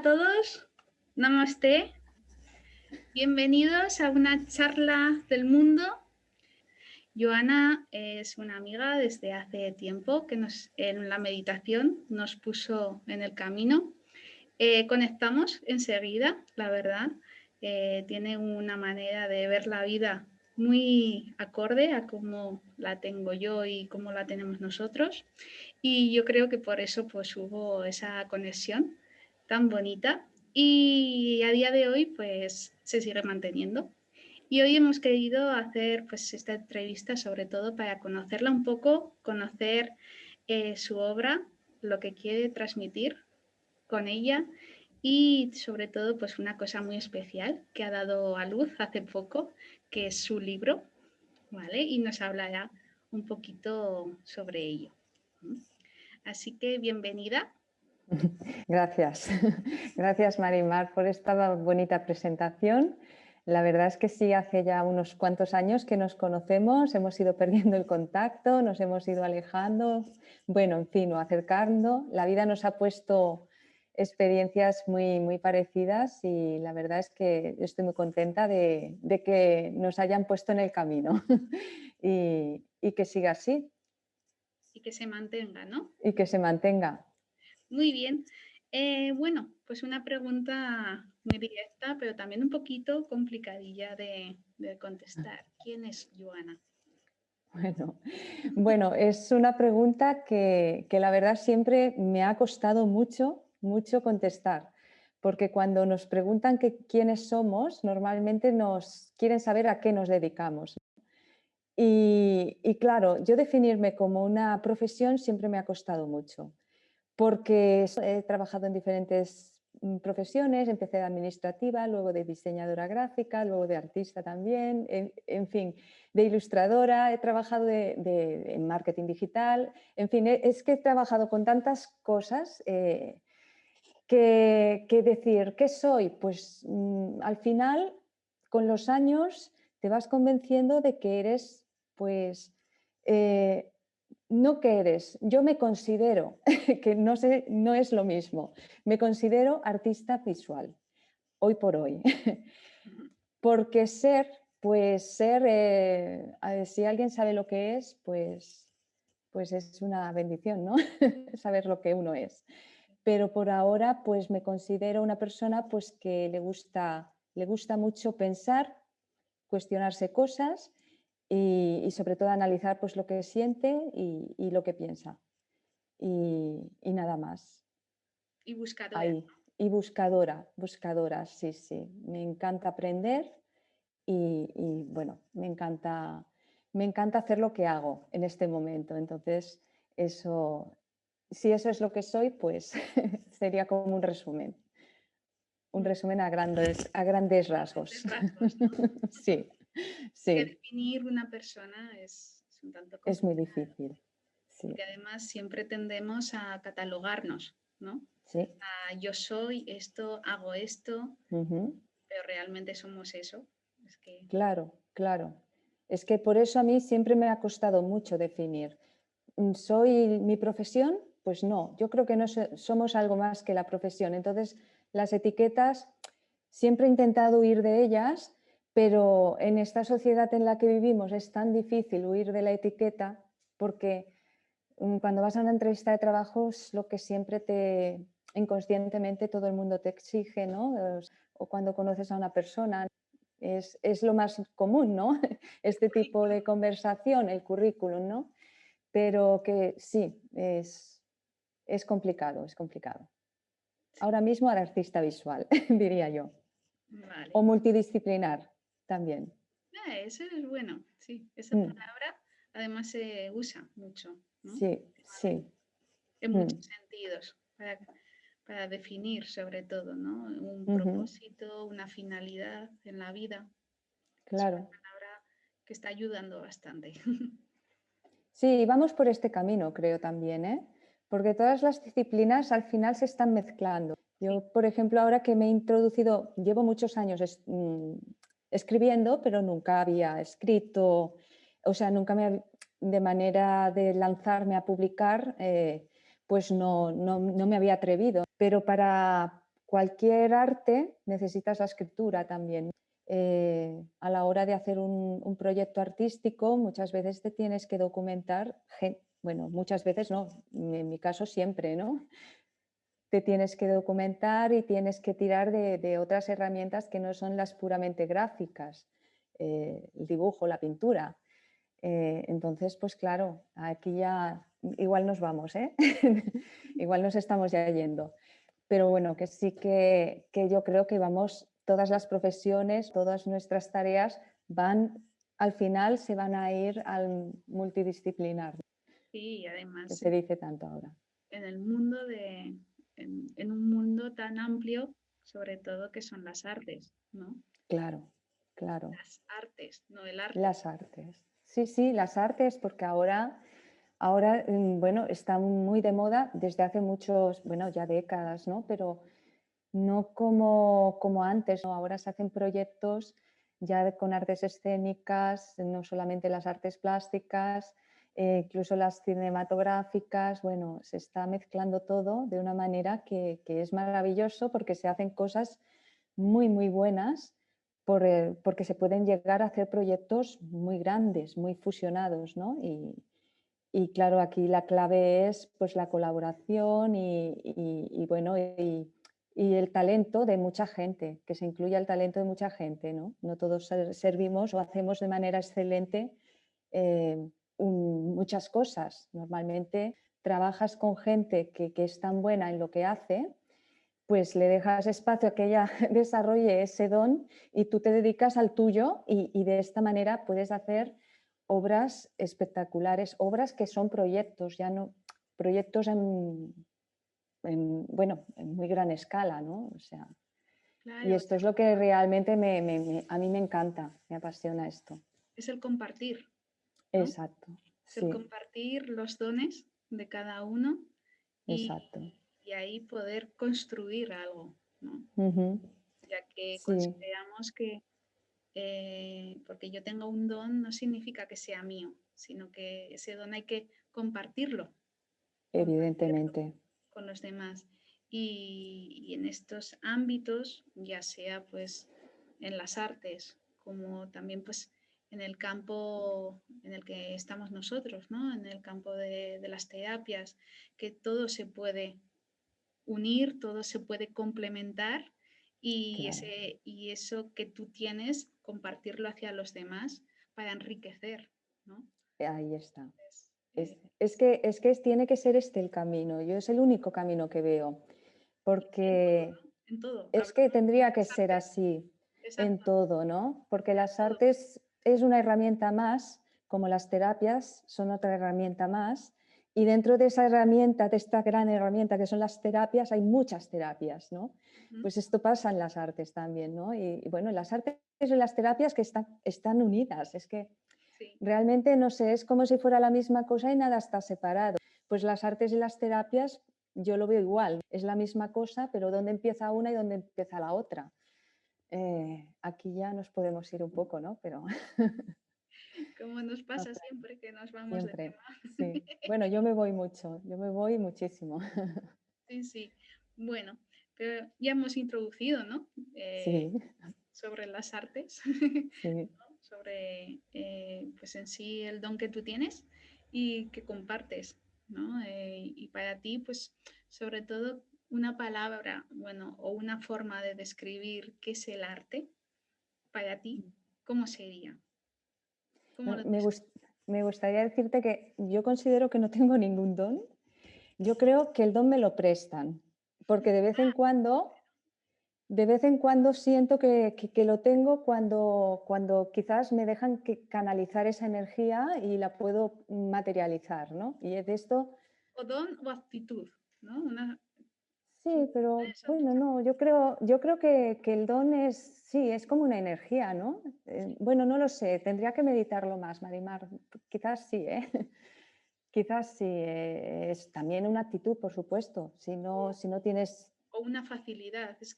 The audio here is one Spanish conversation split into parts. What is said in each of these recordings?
todos, Namaste, bienvenidos a una charla del mundo. Joana es una amiga desde hace tiempo que en la meditación nos puso en el camino. Conectamos enseguida, la verdad. Tiene una manera de ver la vida muy acorde a cómo la tengo yo y cómo la tenemos nosotros. Y yo creo que por eso pues hubo esa conexión tan bonita y a día de hoy pues se sigue manteniendo. Y hoy hemos querido hacer pues esta entrevista sobre todo para conocerla un poco, conocer su obra, lo que quiere transmitir con ella y sobre todo pues una cosa muy especial que ha dado a luz hace poco, que es su libro, ¿vale? Y nos hablará un poquito sobre ello. Así que bienvenida. Gracias. Gracias, Marimar, por esta bonita presentación. La verdad es que sí, hace ya unos cuantos años que nos conocemos, hemos ido perdiendo el contacto, nos hemos ido alejando, bueno, en fin, o acercando. La vida nos ha puesto experiencias muy parecidas y la verdad es que estoy muy contenta de que nos hayan puesto en el camino y que siga así. Y que se mantenga, ¿no? Y que se mantenga. Muy bien. Bueno, pues una pregunta muy directa, pero también un poquito complicadilla de contestar. ¿Quién es Joana? Bueno, es una pregunta que la verdad siempre me ha costado mucho contestar, porque cuando nos preguntan quiénes somos, normalmente nos quieren saber a qué nos dedicamos. Y claro, yo definirme como una profesión siempre me ha costado mucho, porque he trabajado en diferentes profesiones, empecé de administrativa, luego de diseñadora gráfica, luego de artista también, en fin, de ilustradora, he trabajado en marketing digital, en fin, es que he trabajado con tantas cosas que decir, ¿qué soy? Pues al final, con los años, te vas convenciendo de que eres, pues, no que eres, yo me considero, que no sé, no es lo mismo, me considero artista visual, hoy por hoy. Porque si alguien sabe lo que es, pues es una bendición, ¿no? Saber lo que uno es. Pero por ahora, pues me considero una persona pues, que le gusta mucho pensar, cuestionarse cosas y sobre todo analizar pues, lo que siente y lo que piensa. Y nada más. Y buscadora. Ahí. Y buscadora, sí, sí. Me encanta aprender y bueno, me encanta hacer lo que hago en este momento. Entonces, si eso es lo que soy, pues sería como un resumen. Un resumen a grandes rasgos. Rasgos, ¿no? Sí, Que sí. definir una persona es un tanto Es muy complicado. difícil. Sí, Porque además siempre tendemos a catalogarnos, ¿no? sí. Yo soy esto, hago esto, Ujú. pero realmente somos eso. Es que... Claro, claro. Es que por eso a mí siempre me ha costado mucho definir. ¿Soy mi profesión? Pues no, yo creo que no somos algo más que la profesión. Entonces, las etiquetas, siempre he intentado huir de ellas, pero en esta sociedad en la que vivimos es tan difícil huir de la etiqueta porque cuando vas a una entrevista de trabajo es lo que siempre inconscientemente todo el mundo te exige, ¿no? O cuando conoces a una persona. Es lo más común, ¿no? Este tipo de conversación, el currículum, ¿no? Pero que sí, es complicado, es complicado. Ahora mismo al artista visual, diría yo. Vale. O multidisciplinar también. Eso es bueno, sí. Esa Mm, palabra además se usa mucho, ¿no? sí, sí. En Mm, muchos sentidos, para definir sobre todo, ¿no? Un ujú, propósito, una finalidad en la vida. Es una claro. palabra que está ayudando bastante. Sí, vamos por este camino, creo también, ¿eh? Porque todas las disciplinas al final se están mezclando. Sí, Yo, por ejemplo, ahora que me he introducido, llevo muchos años escribiendo, pero nunca había escrito, o sea, de manera de lanzarme a publicar, pues no me había atrevido. Pero cualquier arte necesitas la escritura también. A la hora de hacer un proyecto artístico, muchas veces te tienes que documentar, bueno, muchas veces no, en mi caso siempre, ¿no? Te tienes que documentar y tienes que tirar de otras herramientas que no son las puramente gráficas, el dibujo, la pintura. Entonces, pues claro, aquí ya igual nos vamos, ¿eh? Igual nos estamos ya yendo. Pero bueno, que sí que yo creo que vamos, todas las profesiones, todas nuestras tareas van, al final se van a ir al multidisciplinar, Sí, que además se dice tanto ahora. en el mundo en un mundo tan amplio, sobre todo que son las artes, ¿no? Claro, claro. Las artes, no el arte. Las artes. Sí, sí, las artes, porque ahora bueno, están muy de moda desde hace muchos, bueno, ya décadas, ¿no? Pero no como antes, ¿no? Ahora se hacen proyectos ya con artes escénicas, no solamente las artes plásticas, incluso las cinematográficas, bueno, se está mezclando todo de una manera que es maravilloso porque se hacen cosas muy, muy buenas porque se pueden llegar a hacer proyectos muy grandes, muy fusionados, ¿no? Y claro, aquí la clave es pues la colaboración y bueno, y el talento de mucha gente, que se incluya el talento de mucha gente, ¿no? No todos servimos o hacemos de manera excelente eh, muchas cosas. Normalmente trabajas con gente que es tan buena en lo que hace, pues le dejas espacio a que ella desarrolle ese don y tú te dedicas al tuyo y de esta manera puedes hacer obras espectaculares, obras que son proyectos, ya no proyectos bueno, en muy gran escala, ¿no? O sea, y Claro, esto es lo que realmente a mí me encanta, me apasiona esto. es el compartir, ¿no? Exacto, Es el sí, compartir los dones de cada uno y, exacto. y ahí poder construir algo, ¿no? Ujú, Ya que sí, consideramos que porque yo tenga un don no significa que sea mío, sino que ese don hay que compartirlo, compartirlo evidentemente, con los demás. Y en estos ámbitos, ya sea pues en las artes, como también pues en el campo en el que estamos nosotros, ¿no? En el campo de las terapias, que todo se puede unir, todo se puede complementar claro. y eso que tú tienes, compartirlo hacia los demás para enriquecer, ¿no? Ahí está. Es, eh, Tiene que ser este el camino. Yo es el único camino que veo, en todo, porque ¿no? En todo. es que Hablamos tendría de que las ser artes, así en exacto, todo, ¿no? Porque para las todo. artes es una herramienta más, como las terapias son otra herramienta más, y dentro de esa herramienta, de esta gran herramienta que son las terapias, hay muchas terapias, ¿no? Ujú. Pues esto pasa en las artes también, ¿no? Y bueno, las artes y las terapias que están unidas, es que Sí, realmente, no sé, es como si fuera la misma cosa y nada está separado. Pues las artes y las terapias yo lo veo igual, es la misma cosa, pero ¿dónde empieza una y dónde empieza la otra? Aquí ya nos podemos ir un poco, ¿no? Pero como nos no pasa sé, siempre que nos vamos de siempre, tema. sí. Bueno, yo me voy mucho, yo me voy muchísimo. Sí, sí. Bueno, pero ya hemos introducido, ¿no? Sí, Sobre las artes, sí, ¿no? Sobre, pues en sí el don que tú tienes y que compartes, ¿no? Y para ti, pues, sobre todo una palabra, bueno, o una forma de describir qué es el arte, para ti, ¿cómo sería? ¿Cómo bueno, lo describes? me gustaría decirte que yo considero que no tengo ningún don. Yo creo que el don me lo prestan, porque de vez en cuando siento que lo tengo cuando quizás me dejan canalizar esa energía y la puedo materializar, ¿no? Y de esto, O don o actitud, ¿no? sí, pero Eso, bueno, no, yo creo que el don es, sí, es como una energía, ¿no? sí. Bueno, no lo sé, tendría que meditarlo más, Marimar. Quizás sí, ¿eh? Quizás sí, es también una actitud, por supuesto. Si no tienes, O una facilidad. Es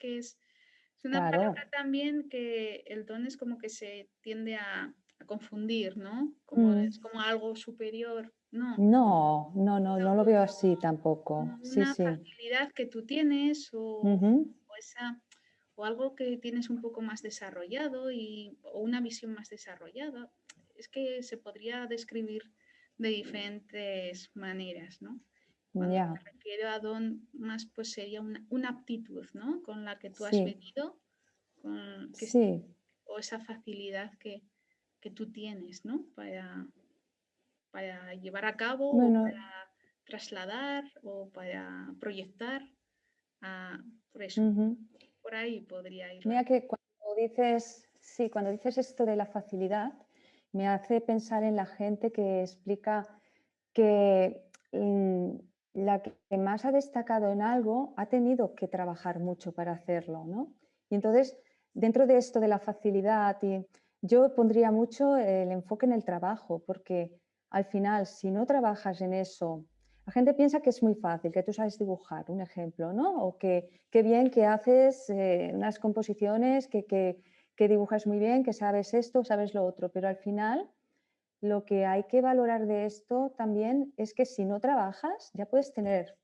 una palabra claro. también que el don es como que se tiende a confundir, ¿no? Como Mm. es como algo superior. No, No, no, no, sino no lo veo como, así tampoco. como Sí, una sí. facilidad que tú tienes Ujú. o o algo que tienes un poco más desarrollado o una visión más desarrollada. Es que se podría describir de diferentes maneras, ¿no? Cuando Ya, me refiero a don más, pues sería una aptitud, ¿no? Con la que tú has sí, venido, sí. o esa facilidad que tú tienes, ¿no? Para llevar a cabo o Bueno, para trasladar o para proyectar. Por eso, ujú. por ahí podría ir la Mira que cuando dices, sí, cuando dices esto de la facilidad, me hace pensar en la gente que explica que la que más ha destacado en algo ha tenido que trabajar mucho para hacerlo, ¿no? Y entonces, dentro de esto de la facilidad, yo pondría mucho el enfoque en el trabajo, porque al final, si no trabajas en eso, la gente piensa que es muy fácil, que tú sabes dibujar, un ejemplo, ¿no? O que qué bien que haces unas composiciones, que dibujas muy bien, que sabes esto, sabes lo otro, pero al final lo que hay que valorar de esto también es que si no trabajas, ya puedes tener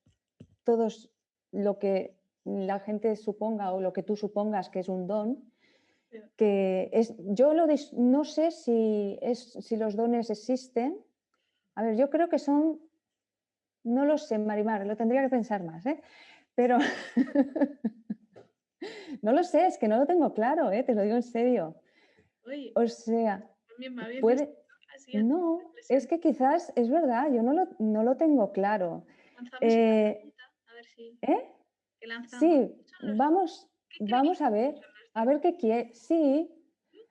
todos lo que la gente suponga o lo que tú supongas que es un don, que es, no sé si los dones existen. A ver, yo creo que son, no lo sé, Marimar, lo tendría que pensar más, ¿eh? Pero no lo sé, es que no lo tengo claro, ¿eh? Te lo digo en serio. Oye, O sea, también me habías dicho puede, así a no, es reflexión. que quizás es verdad, yo no lo tengo claro. Lanzamos esta Eh, pregunta, a ver si ¿Eh? que lanzamos. Sí, ¿Qué creéis vamos a ver, que son los a ver dones? qué quiere. Sí,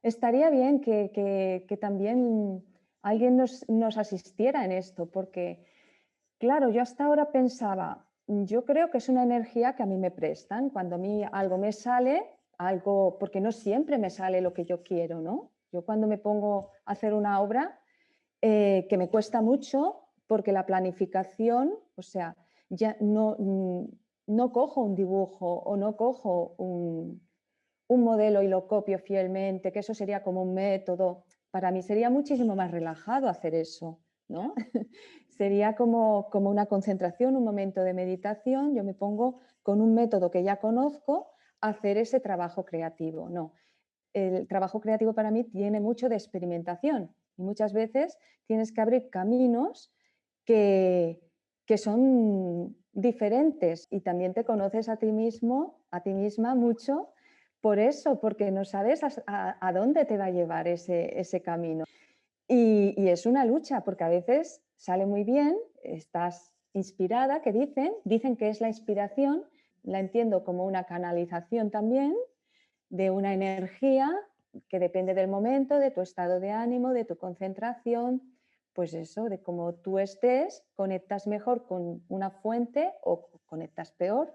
estaría bien que también alguien nos asistiera en esto, porque, claro, yo hasta ahora pensaba, yo creo que es una energía que a mí me prestan. Cuando a mí algo me sale, algo, porque no siempre me sale lo que yo quiero, ¿no? Yo cuando me pongo a hacer una obra, que me cuesta mucho, porque la planificación, o sea, ya no cojo un dibujo o no cojo un modelo y lo copio fielmente, que eso sería como un método. Para mí sería muchísimo más relajado hacer eso, ¿no? Sería como una concentración, un momento de meditación. Yo me pongo con un método que ya conozco a hacer ese trabajo creativo. No, el trabajo creativo para mí tiene mucho de experimentación y muchas veces tienes que abrir caminos que, que son diferentes y también te conoces a ti mismo, a ti misma mucho por eso, porque no sabes a dónde te va a llevar ese camino. Y es una lucha, porque a veces sale muy bien, estás inspirada, que dicen que es la inspiración, la entiendo como una canalización también, de una energía que depende del momento, de tu estado de ánimo, de tu concentración, pues eso, de cómo tú estés, conectas mejor con una fuente o conectas peor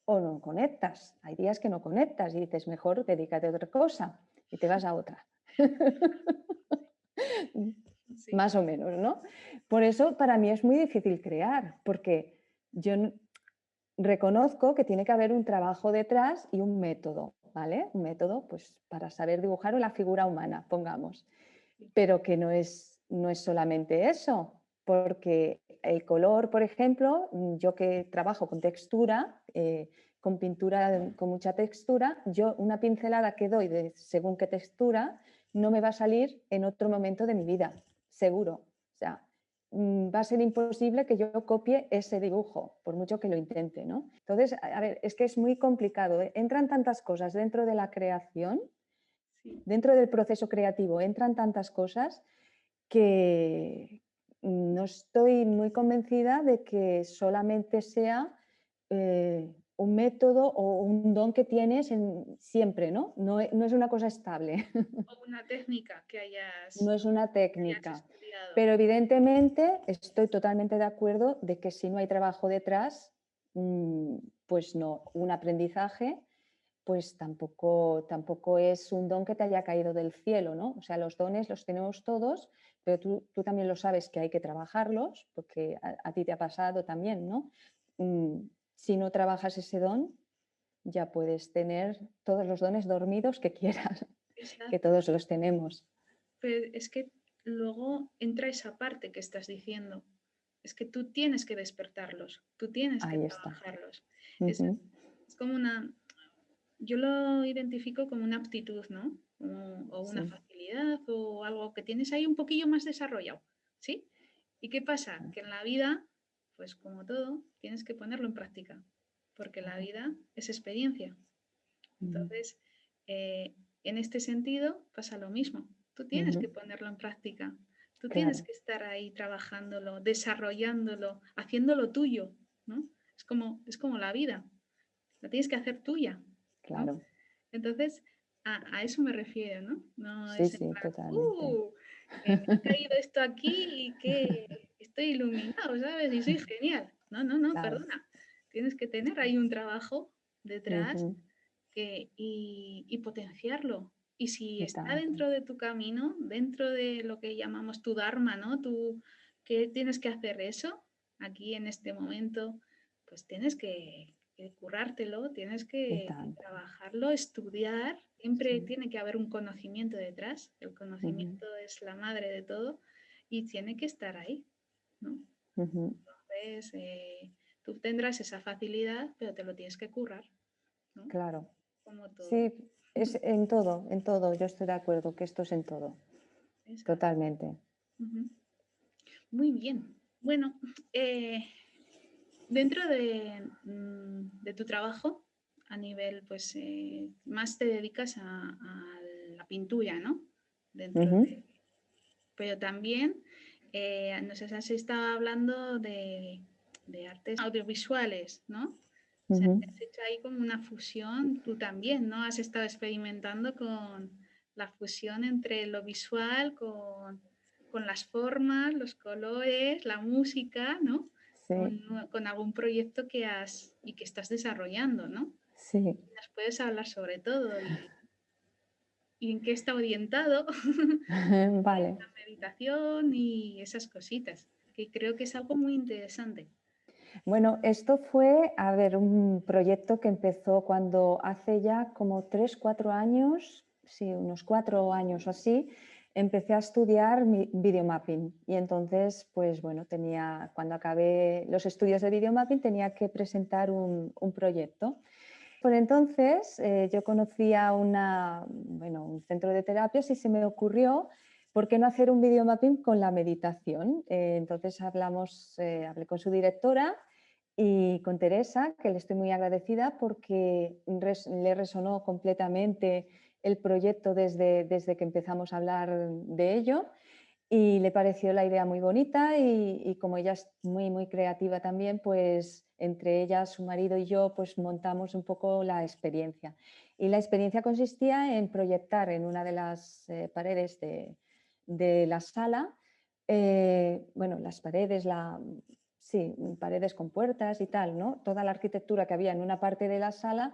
o no conectas. Hay días que no conectas y dices, mejor dedícate a otra cosa y te vas a otra. Sí, Más o menos, ¿no? Por eso para mí es muy difícil crear, porque yo reconozco que tiene que haber un trabajo detrás y un método, ¿vale? Un método pues, para saber dibujar la figura humana, pongamos. sí. Pero que no es solamente eso, porque el color, por ejemplo, yo que trabajo con textura, con pintura con mucha textura, yo una pincelada que doy de según qué textura no me va a salir en otro momento de mi vida, seguro. O sea, va a ser imposible que yo copie ese dibujo, por mucho que lo intente, ¿no? Entonces, a ver, es que es muy complicado. Entran tantas cosas dentro de la creación, Sí. dentro del proceso creativo, entran tantas cosas que no estoy muy convencida de que solamente sea un método o un don que tienes siempre, ¿no? No es una cosa estable. O una técnica No es una que hayas técnica, estudiado. pero evidentemente estoy totalmente de acuerdo de que si no hay trabajo detrás, mm, pues no, un aprendizaje, pues tampoco es un don que te haya caído del cielo, ¿no? O sea, los dones los tenemos todos, pero tú también lo sabes que hay que trabajarlos, porque a ti te ha pasado también, ¿no? Si no trabajas ese don, ya puedes tener todos los dones dormidos que quieras, que Exacto. todos los tenemos. Pero es que luego entra esa parte que estás diciendo. Es que tú tienes que despertarlos, tú tienes que Ahí está. trabajarlos. Es, Ujú. es como una... yo lo identifico como una aptitud, ¿no? O una Sí, facilidad o algo que tienes ahí un poquillo más desarrollado, ¿sí? ¿Y qué pasa? Que en la vida, pues como todo, tienes que ponerlo en práctica, porque la claro. vida es experiencia. Ujú, Entonces, eh, en este sentido pasa lo mismo. Tú tienes que ujú, ponerlo en práctica. Tú tienes claro, que estar ahí trabajándolo, desarrollándolo, haciéndolo tuyo, ¿no? Es como la vida. La tienes que hacer tuya, ¿no? claro. Entonces, a eso me refiero, ¿no? No Sí, es en sí, plan, totalmente. me ha caído esto aquí y que estoy iluminado, ¿sabes? Y soy genial. No, no, no, Claro. perdona. Tienes que tener ahí un trabajo detrás Ujú, y potenciarlo. Y si y está tanto. dentro de tu camino, dentro de lo que llamamos tu dharma, ¿no? Tú que tienes que hacer eso aquí en este momento, pues tienes que currártelo, tienes Y que tanto. trabajarlo, estudiar. Siempre Sí. tiene que haber un conocimiento detrás. El Ujú, conocimiento es la madre de todo y tiene que estar ahí, ¿no? ujú, Entonces, tú tendrás esa facilidad, pero te lo tienes que currar, ¿no? claro. Como todo. Sí, es en todo. Yo estoy de acuerdo que esto es en todo. Exacto. Totalmente. Ujú. Muy bien. Bueno, dentro de tu trabajo, a nivel, pues, más te dedicas a la pintura, ¿no? Dentro Ujú, de... Pero también, nos has estado hablando de artes audiovisuales, ¿no? O sea, ujú. que has hecho ahí como una fusión, tú también, ¿no? Has estado experimentando con la fusión entre lo visual, con las formas, los colores, la música, ¿no? Sí, Con algún proyecto que has y que estás desarrollando, ¿no? sí. Nos puedes hablar sobre todo y en qué está orientado Vale. la meditación y esas cositas, que creo que es algo muy interesante. Bueno, esto fue, a ver, un proyecto que empezó cuando hace ya como 3, 4 años, sí, unos 4 años o así, empecé a estudiar videomapping. Y entonces, pues bueno, cuando acabé los estudios de videomapping, tenía que presentar un proyecto. Por entonces, yo conocía bueno, un centro de terapias y se me ocurrió, ¿por qué no hacer un videomapping con la meditación? Entonces hablé con su directora y con Teresa, que le estoy muy agradecida porque le resonó completamente el proyecto desde que empezamos a hablar de ello y le pareció la idea muy bonita y como ella es muy, muy creativa también, pues entre ella, su marido y yo, pues montamos un poco la experiencia. Y la experiencia consistía en proyectar en una de las paredes de la sala, bueno, las paredes, sí, paredes con puertas y tal, ¿no? Toda la arquitectura que había en una parte de la sala,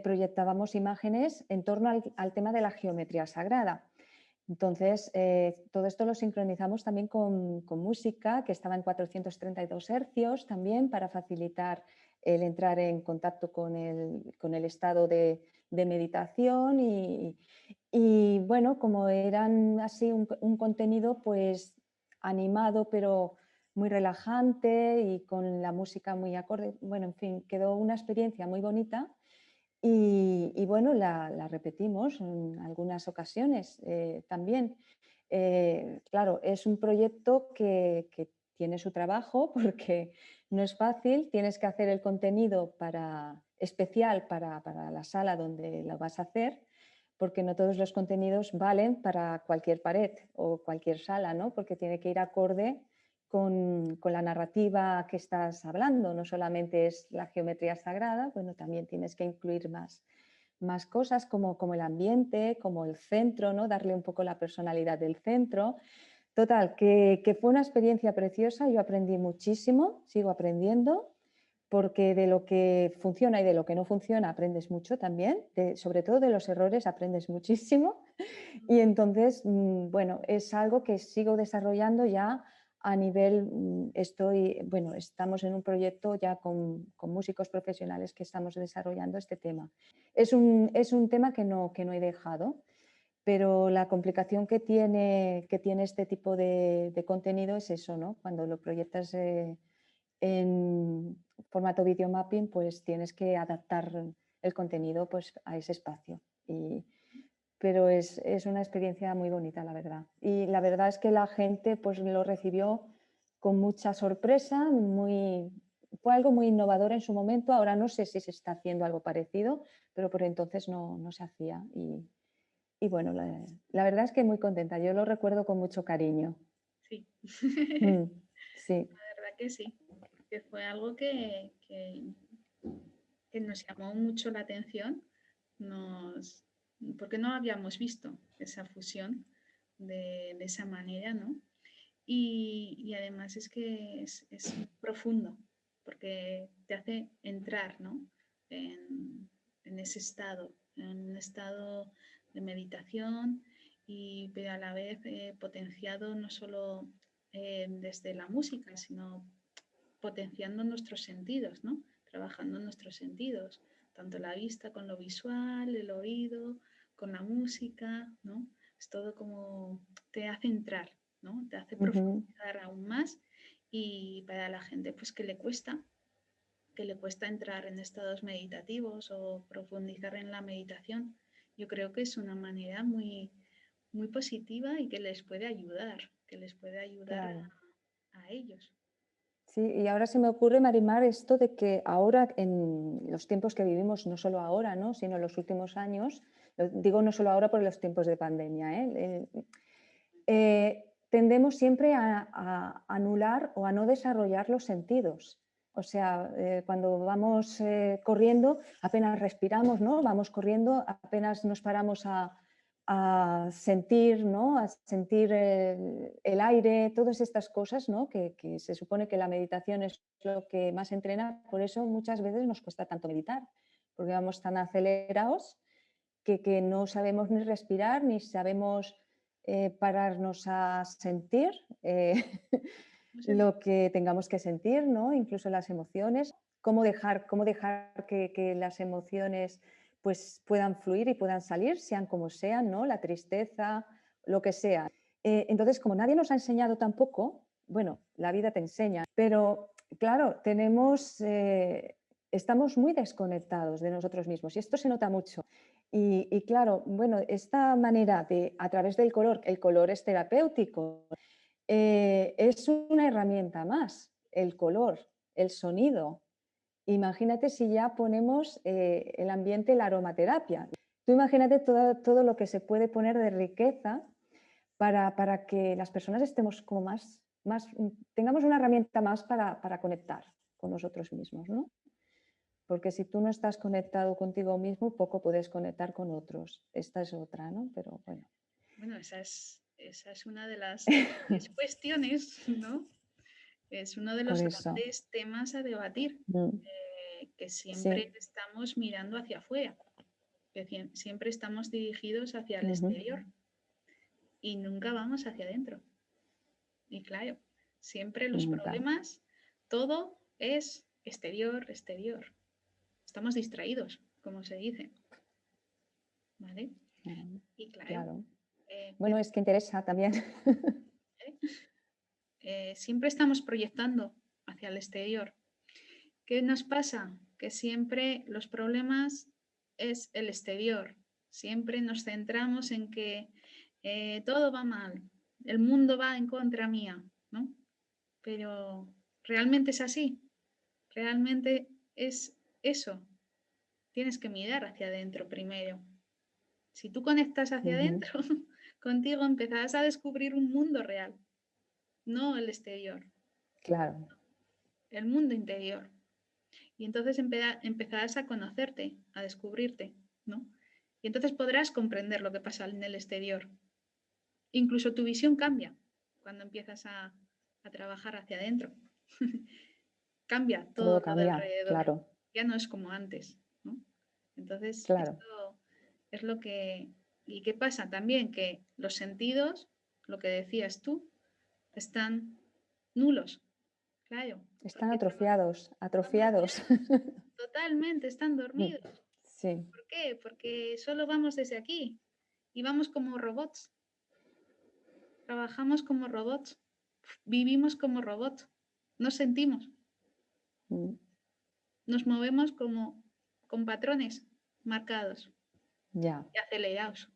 proyectábamos imágenes en torno al tema de la geometría sagrada. Entonces, todo esto lo sincronizamos también con música que estaba en 432 hercios también para facilitar el entrar en contacto con el estado de meditación y, bueno, como eran así un contenido pues animado pero muy relajante y con la música muy acorde, bueno, en fin, quedó una experiencia muy bonita y bueno, la repetimos en algunas ocasiones también. Claro, es un proyecto que tiene su trabajo porque no es fácil, tienes que hacer el contenido especial para la sala donde lo vas a hacer, porque no todos los contenidos valen para cualquier pared o cualquier sala, ¿no? Porque tiene que ir acorde con la narrativa que estás hablando. No solamente es la geometría sagrada, bueno, también tienes que incluir más cosas como el ambiente, como el centro, ¿no? Darle un poco la personalidad del centro. Total, que fue una experiencia preciosa, yo aprendí muchísimo, sigo aprendiendo, porque de lo que funciona y de lo que no funciona aprendes mucho también, sobre todo de los errores aprendes muchísimo. Y entonces, bueno, es algo que sigo desarrollando ya a nivel, bueno, estamos en un proyecto ya con músicos profesionales que estamos desarrollando este tema. Es un tema que no he dejado, pero la complicación que tiene este tipo de contenido es eso, ¿no? Cuando lo proyectas en formato videomapping, pues tienes que adaptar el contenido pues, a ese espacio. Pero es una experiencia muy bonita, la verdad. Y la verdad es que la gente pues, lo recibió con mucha sorpresa, fue algo muy innovador en su momento. Ahora no sé si se está haciendo algo parecido, pero por entonces no se hacía. Y bueno, la verdad es que muy contenta. Yo lo recuerdo con mucho cariño. Sí. Mm, sí, La verdad que sí, que fue algo que nos llamó mucho la atención, porque no habíamos visto esa fusión de esa manera, ¿no? Y además es que es profundo, porque te hace entrar, ¿no? en ese estado, en un estado de meditación, pero a la vez potenciado no solo desde la música, sino potenciando nuestros sentidos, ¿no? Trabajando nuestros sentidos, tanto la vista con lo visual, el oído, con la música, ¿no? Es todo como te hace entrar, ¿no? Te hace ujú, profundizar aún más y para la gente pues que le cuesta entrar en estados meditativos o profundizar en la meditación, yo creo que es una manera muy positiva y que les puede ayudar claro. a ellos. Sí, y ahora se me ocurre, Marimar, esto de que ahora, en los tiempos que vivimos, no solo ahora, ¿no? Sino en los últimos años, digo no solo ahora por los tiempos de pandemia, tendemos siempre a anular o a no desarrollar los sentidos. O sea, cuando vamos corriendo, apenas respiramos, ¿no? Vamos corriendo, apenas nos paramos a sentir, ¿no? A sentir el aire, todas estas cosas, ¿no? Que se supone que la meditación es lo que más entrena, por eso muchas veces nos cuesta tanto meditar, porque vamos tan acelerados que no sabemos ni respirar, ni sabemos pararnos a sentir lo que tengamos que sentir, ¿no? Incluso las emociones, cómo dejar que las emociones pues, puedan fluir y puedan salir, sean como sean, ¿no? La tristeza, lo que sea. Entonces, como nadie nos ha enseñado tampoco, bueno, la vida te enseña, pero claro, estamos muy desconectados de nosotros mismos y esto se nota mucho. Y claro, bueno, esta manera de, a través del color, el color es terapéutico, es una herramienta más, el color, el sonido. Imagínate si ya ponemos el ambiente, la aromaterapia. Tú imagínate todo lo que se puede poner de riqueza para que las personas estemos como tengamos una herramienta más para conectar con nosotros mismos, ¿no? Porque si tú no estás conectado contigo mismo, poco puedes conectar con otros. Esta es otra, ¿no? Pero bueno. Bueno, esa es una de las grandes cuestiones, ¿no? Es uno de Por los eso. grandes temas a debatir, Mm, que siempre sí. estamos mirando hacia afuera, que siempre estamos dirigidos hacia el Ujú, exterior y nunca vamos hacia adentro. Y claro, siempre los nunca. problemas, todo es exterior, exterior. Estamos distraídos, como se dice, ¿vale? Mm, Y claro, claro. Bueno, pero, es que interesa también. ¿eh? Siempre estamos proyectando hacia el exterior. ¿Qué nos pasa? Que siempre los problemas es el exterior. Siempre nos centramos en que todo va mal, el mundo va en contra mía, ¿no? Pero realmente es así, realmente es eso. Tienes que mirar hacia adentro primero. Si tú conectas hacia Ujú, adentro, contigo empezarás a descubrir un mundo real, no el exterior, claro, el mundo interior. Y entonces empezarás a conocerte, a descubrirte, ¿no? Y entonces podrás comprender lo que pasa en el exterior. Incluso tu visión cambia cuando empiezas a trabajar hacia adentro. Cambia todo todo de cambia, alrededor. claro, Ya no es como antes, ¿no? Entonces, claro. esto es lo que... ¿Y qué pasa también? Que los sentidos, lo que decías tú, están nulos, claro, Están porque atrofiados, están atrofiados. dormidos, totalmente, están Mm, dormidos. sí, ¿Por qué? Porque solo vamos desde aquí y vamos como robots, trabajamos como robots, vivimos como robots, nos sentimos, mm, nos movemos como con patrones. marcados Ya, y acelerados,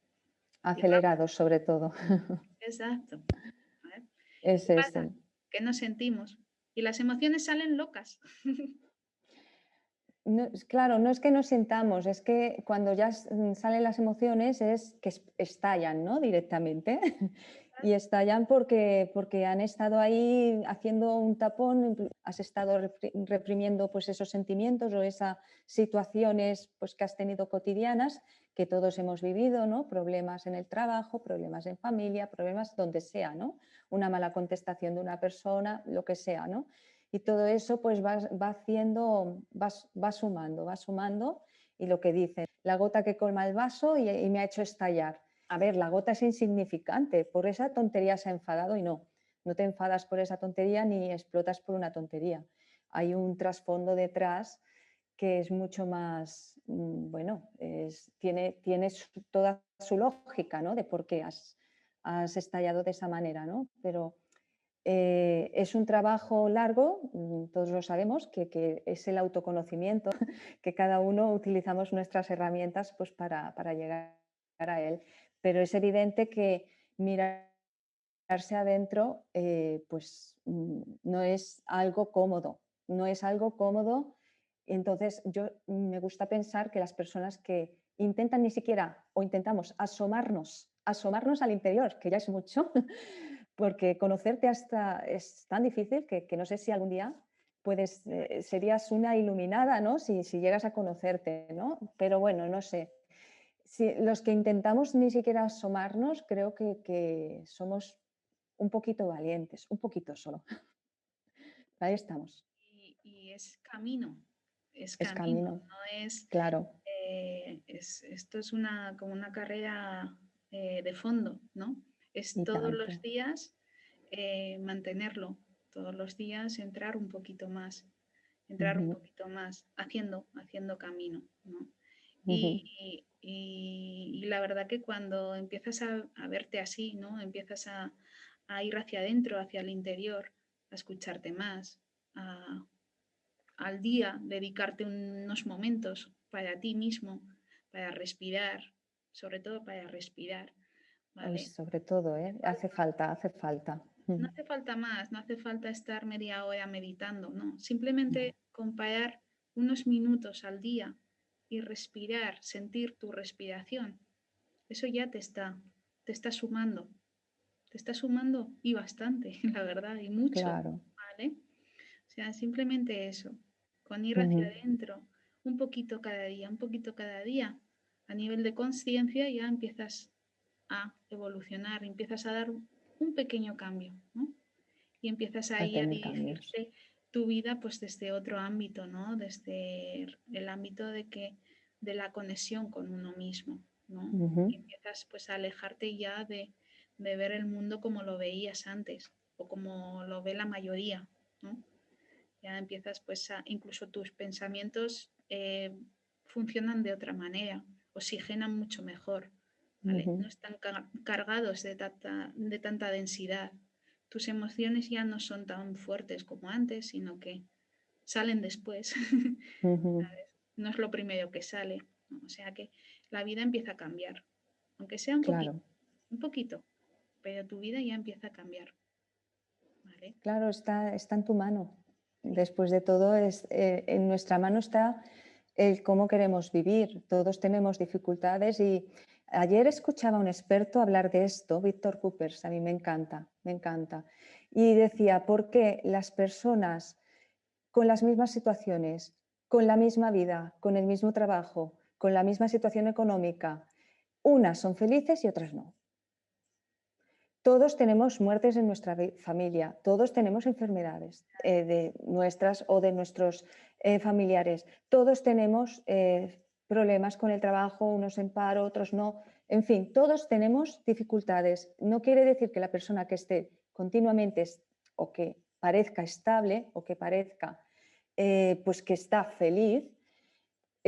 digamos. acelerados sobre todo. Exacto. ¿Vale? Es ¿Qué pasa? ese. Que nos sentimos y las emociones salen locas. No, claro, no es que nos sintamos, es que cuando ya salen las emociones es que estallan, ¿no? Directamente. Y estallan porque han estado ahí haciendo un tapón, has estado reprimiendo pues esos sentimientos o esas situaciones pues que has tenido cotidianas que todos hemos vivido, ¿no? Problemas en el trabajo, problemas en familia, problemas donde sea, ¿no? Una mala contestación de una persona, lo que sea, ¿no? Y todo eso pues va haciendo, va sumando y lo que dicen, la gota que colma el vaso y me ha hecho estallar. A ver, la gota es insignificante, por esa tontería se ha enfadado y no, no te enfadas por esa tontería ni explotas por una tontería. Hay un trasfondo detrás que es mucho más, bueno, tiene toda su lógica, ¿no? De por qué has estallado de esa manera, ¿no? Pero es un trabajo largo, todos lo sabemos, que es el autoconocimiento, que cada uno utilizamos nuestras herramientas pues, para llegar a él. Pero es evidente que mirarse adentro pues, no es algo cómodo, no es algo cómodo. Entonces, yo me gusta pensar que las personas que intentan ni siquiera o intentamos asomarnos al interior, que ya es mucho, porque conocerte hasta es tan difícil que no sé si algún día puedes, serías una iluminada, ¿no? Si llegas a conocerte, ¿no? Pero bueno, no sé. Si, los que intentamos ni siquiera asomarnos, creo que somos un poquito valientes, un poquito solo. Ahí estamos. Y es Es camino, camino, no es, claro, esto es como una carrera de fondo, ¿no? Es y todos los tanto. días mantenerlo, todos los días entrar un Ujú, poquito más, haciendo camino, ¿no? ujú. Y la verdad que cuando empiezas a verte así, ¿no? Empiezas a ir hacia adentro, hacia el interior, a escucharte más, a, al día, dedicarte unos momentos para ti mismo, para respirar, sobre todo para respirar, Hoy ¿vale? sobre todo, ¿eh? Hace falta, hace falta. No Mm. hace falta más, no hace falta estar media hora meditando, no. Simplemente No, comparar unos minutos al día y respirar, sentir tu respiración. Eso ya te está sumando y bastante, la verdad, y mucho, claro. ¿vale? O sea, simplemente eso, con ir hacia Ujú, adentro, un poquito cada día, a nivel de conciencia ya empiezas a evolucionar, empiezas a dar un pequeño cambio, ¿no? Y empiezas a ahí a tener cambios. dirigirte tu vida pues desde otro ámbito, ¿no? Desde el ámbito de la conexión con uno mismo, ¿no? Ujú, Y empiezas pues a alejarte ya de ver el mundo como lo veías antes o como lo ve la mayoría, ¿no? Ya empiezas pues incluso tus pensamientos funcionan de otra manera, oxigenan mucho mejor, ¿vale? ujú. No están cargados de tanta densidad. Tus emociones ya no son tan fuertes como antes, sino que salen después. Ujú, ¿Sabes? No es lo primero que sale, ¿no? O sea que la vida empieza a cambiar, aunque sea claro, un poquito, pero tu vida ya empieza a cambiar, ¿vale? claro, está en tu mano. Sí, Después de todo, en nuestra mano está el cómo queremos vivir. Todos tenemos dificultades y ayer escuchaba a un experto hablar de esto, Víctor Coopers, a mí me encanta, me encanta. Y decía, ¿por qué las personas con las mismas situaciones, con la misma vida, con el mismo trabajo, con la misma situación económica, unas son felices y otras no? Todos tenemos muertes en nuestra familia, todos tenemos enfermedades de nuestras o de nuestros familiares, todos tenemos problemas con el trabajo, unos en paro, otros no. En fin, todos tenemos dificultades. No quiere decir que la persona que esté continuamente o que parezca estable o que parezca pues que está feliz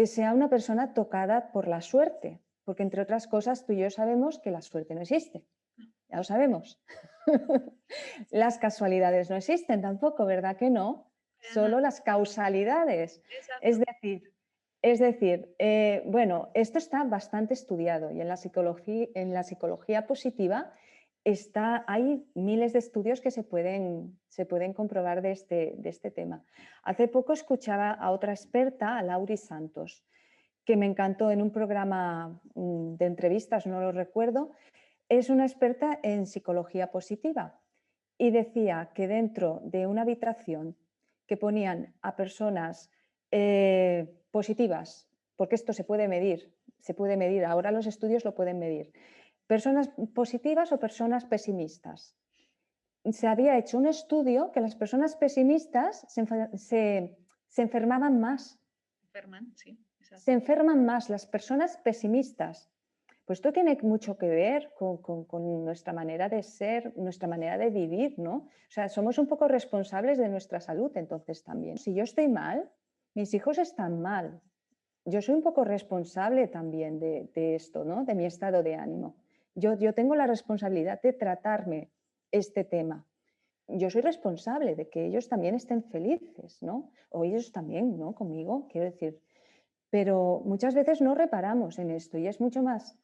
sea una persona tocada por la suerte, porque entre otras cosas tú y yo sabemos que la suerte no existe. Ya lo sabemos. Las casualidades no existen tampoco, ¿verdad que no? para nada. Solo las causalidades. Es Exacto. decir, Es decir, bueno, esto está bastante estudiado y en la psicología positiva hay miles de estudios que se pueden comprobar de este tema. Hace poco escuchaba a otra experta, a Lauri Santos, que me encantó en un programa de entrevistas, no lo recuerdo. Es una experta en psicología positiva y decía que dentro de una habitación que ponían a personas positivas, porque esto se puede medir, ahora los estudios lo pueden medir, personas positivas o personas pesimistas. Se había hecho un estudio que las personas pesimistas se enfermaban más. Enferman, sí, exacto. Se enferman más las personas pesimistas. Pues esto tiene mucho que ver con nuestra manera de ser, nuestra manera de vivir, ¿no? O sea, somos un poco responsables de nuestra salud entonces también. Si yo estoy mal, mis hijos están mal. Yo soy un poco responsable también de esto, ¿no? De mi estado de ánimo. Yo tengo la responsabilidad de tratarme este tema. Yo soy responsable de que ellos también estén felices, ¿no? O ellos también, ¿no? Conmigo, quiero decir. Pero muchas veces no reparamos en esto y es mucho más,